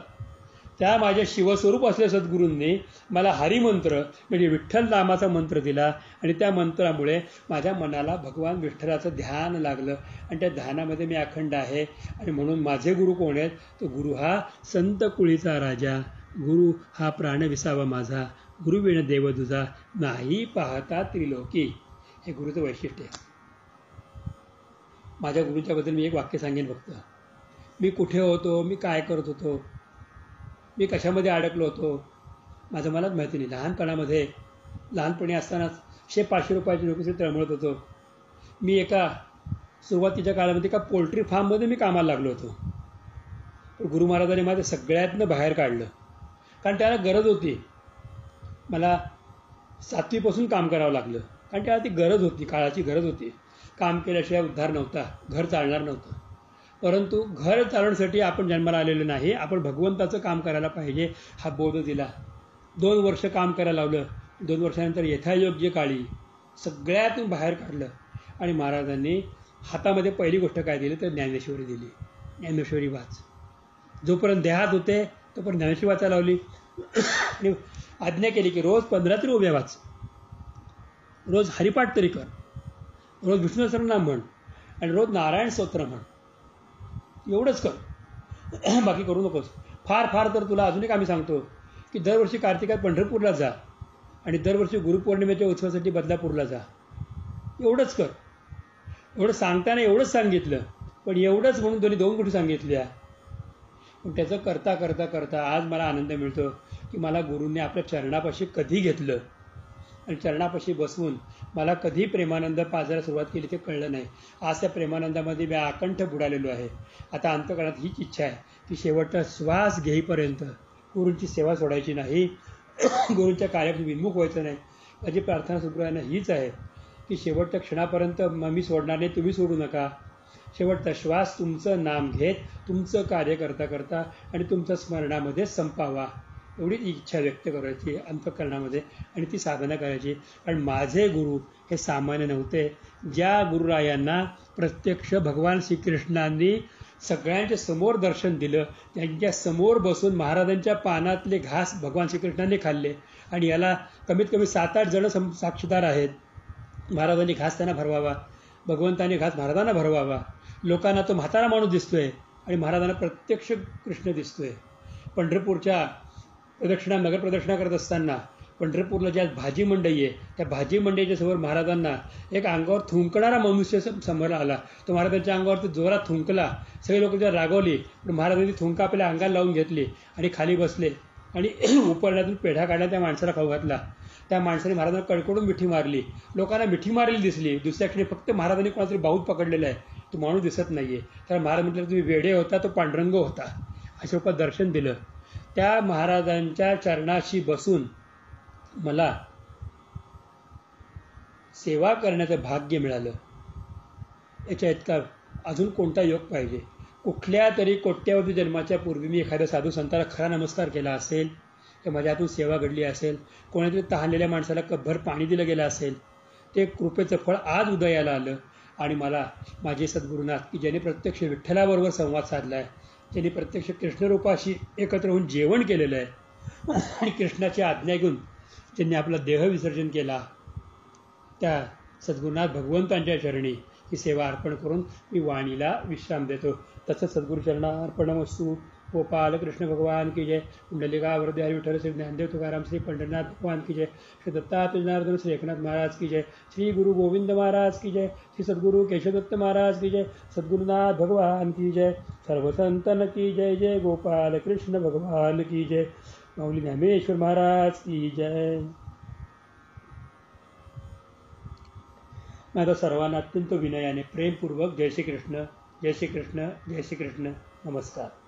त्या माझ्या शिवस्वरूप असलेल्या सद्गुरूंनी मला हरिमंत्र म्हणजे विठ्ठल नामाचा मंत्र दिला. आणि त्या मंत्रामुळे माझ्या मनाला भगवान विठ्ठलाचं ध्यान लागलं आणि त्या ध्यानामध्ये मी अखंड आहे. आणि म्हणून माझे गुरु कोण आहेत? तो गुरु हा संत कुळीचा राजा, गुरु हा प्राण विसावा माझा, गुरुविण देव तुझा नाही पाहता त्रिलोकी. हे गुरुचं वैशिष्ट्य आहे. माझ्या गुरुच्याबद्दल मी एक वाक्य सांगेन फक्त. मी कुठे होतो, मी काय करत होतो, मी कशामध्ये अडकलो होतो, माझं मलाच माहिती नाही. लहानपणी असतानाच 100-500 रुपयाची नोकरी तळमळत होतो. मी एका सुरुवातीच्या काळामध्ये एका पोल्ट्री फार्ममध्ये मी कामाला लागलो होतो. पण गुरु महाराजांनी माझं सगळ्यातनं बाहेर काढलं. कारण त्याला गरज होती. मला 7वीपासून काम करावं लागलं. कारण त्याला ती गरज होती, काळाची गरज होती. काम केल्याशिवाय उद्धार नव्हता, घर चालणार नव्हतं. परंतु घर चालवण्यासाठी आपण जन्माला आलेलो नाही, आपण भगवंताचं काम करायला पाहिजे हा बोध दिला. 2 वर्ष काम करायला लावलं. 2 वर्षानंतर यथायोग्य काळी सगळ्यातून बाहेर काढलं. आणि महाराजांनी हातामध्ये पहिली गोष्ट काय दिली तर ज्ञानेश्वरी दिली. ज्ञानेश्वरी वाच. जोपर्यंत देहात होते तोपर्यंत ज्ञानेश्वरी वाचायला लावली. आणि आज्ञा केली की रोज 15 तरी उभ्या वाच, रोज हरिपाठ तरी कर, रोज विष्णू सहस्रनाम म्हण आणि रोज नारायण स्तोत्र म्हण. एवढंच कर, बाकी करू नकोस. फार तर तुला अजून एक आम्ही सांगतो की दरवर्षी कार्तिकात पंढरपूरला जा आणि दरवर्षी गुरुपौर्णिमेच्या उत्सवासाठी बदलापूरला जा. एवढंच कर. एवढं सांगताना एवढंच सांगितलं, पण एवढंच म्हणून 2 गोष्टी सांगितल्या. पण त्याचं करता आज मला आनंद मिळतो की मला गुरूंनी आपल्या चरणापाशी कधी घेतलं आणि चरणापाशी बसवून मला कधी प्रेमानंद पाजायला सुरुवात केली ते कळलं नाही. आज त्या प्रेमानंदामध्ये मी अकंठ बुडालेलो आहे. आता अंतःकरणात हीच इच्छा आहे की शेवटचा श्वास घेईपर्यंत गुरूंची सेवा सोडायची नाही, गुरूंच्या कार्यापासून विमुख व्हायचं नाही. माझी प्रार्थना सुग्रहांना हीच आहे की शेवटच्या क्षणापर्यंत मी सोडणार नाही, तुम्ही सोडू नका. शेवटचा श्वास तुमचं नाम घेत तुमचं कार्य करता आणि तुमच्या स्मरणामध्ये संपावा. एवढी इच्छा व्यक्त करायची अंतःकरणामध्ये आणि ती साधना करायची. कारण माझे गुरु हे सामान्य नव्हते. ज्या गुरुरायांना प्रत्यक्ष भगवान श्रीकृष्णांनी सगळ्यांच्या समोर दर्शन दिलं, त्यांच्या समोर बसून महाराजांच्या पानातले घास भगवान श्रीकृष्णांनी खाल्ले आणि याला कमीत कमी 7-8 जण साक्षीदार आहेत. महाराजांनी घास त्यांना भरवावा, भगवंतांनी घास महाराजांना भरवावा. लोकांना तो म्हातारा माणूस दिसतोय आणि महाराजांना प्रत्यक्ष कृष्ण दिसतोय. पंढरपूरच्या नगर प्रदक्षिणा करत असताना पंढरपूरला ज्या भाजी मंडई आहे त्या भाजी मंडईच्या समोर महाराजांना एक अंगावर थुंकणारा मनुष्य समोर आला. तो महाराजांच्या अंगावर जोरात थुंकला. सगळे लोक त्याला रागवली, पण महाराजांनी थुंका आपल्या अंगाला लावून घेतली आणि खाली बसले आणि उपरण्यातून पेढा काढला त्या माणसाला खाऊ घातला. त्या माणसाने महाराजांना कडकडून मिठी मारली. लोकांना मिठी मारलेली दिसली. दुसऱ्या क्षणी फक्त महाराजांनी कोणातरी बाहूत पकडलेला आहे, तो माणूस दिसत नाहीये. तर महाराज म्हटलं तुम्ही वेडे होता, तो पांडुरंग होता. अशा रूपात दर्शन दिलं. त्या महाराजांच्या चरणाशी बसून मला सेवा करण्याचं भाग्य मिळालं. याच्या इतका अजून कोणता योग पाहिजे? कुठल्या तरी कोट्यावधी जन्माच्या पूर्वी मी एखाद्या साधू संताला खरा नमस्कार केला असेल, तर माझ्या हातून सेवा घडली असेल. कोणीतरी तहानलेल्या माणसाला कपभर पाणी दिलं गेलं असेल. ते कृपेचं फळ आज उदयाला आलं आणि मला माझे सद्गुरुनाथ की ज्यांनी प्रत्यक्ष विठ्ठलाबरोबर संवाद साधला आहे, ज्यांनी प्रत्यक्ष कृष्णरूपाशी एकत्र होऊन जेवण केलेलं आहे आणि कृष्णाची आज्ञा घेऊन ज्यांनी आपला देह विसर्जन केला, त्या सद्गुरुनाथ भगवंतांच्या चरणी ही सेवा अर्पण करून मी वाणीला विश्राम देतो. तसंच सद्गुरुचरणा अर्पणमस्तु. गोपाल कृष्ण भगवान की जय. कुंडलिका वरदे हरी विठ्ठल श्री ज्ञानदेव तुकाराम श्री पंढरनाथ भगवान की जय. श्री दत्तात्रेय जनार्दन श्री एकनाथ महाराज की जय. श्री गुरु गोविंद महाराज की जय. श्री सद्गुरु केशवदत्त महाराज की जय. सद्गुरुनाथ भगवान की जय. सर्व संतन की जय. जय गोपाल कृष्ण भगवान की जय. माऊली ज्ञानेश्वर महाराज की जय. मैं आता सर्वांना अत्यंत विनयाने प्रेमपूर्वक जय श्री कृष्ण, जय श्री कृष्ण, जय श्री कृष्ण, नमस्कार.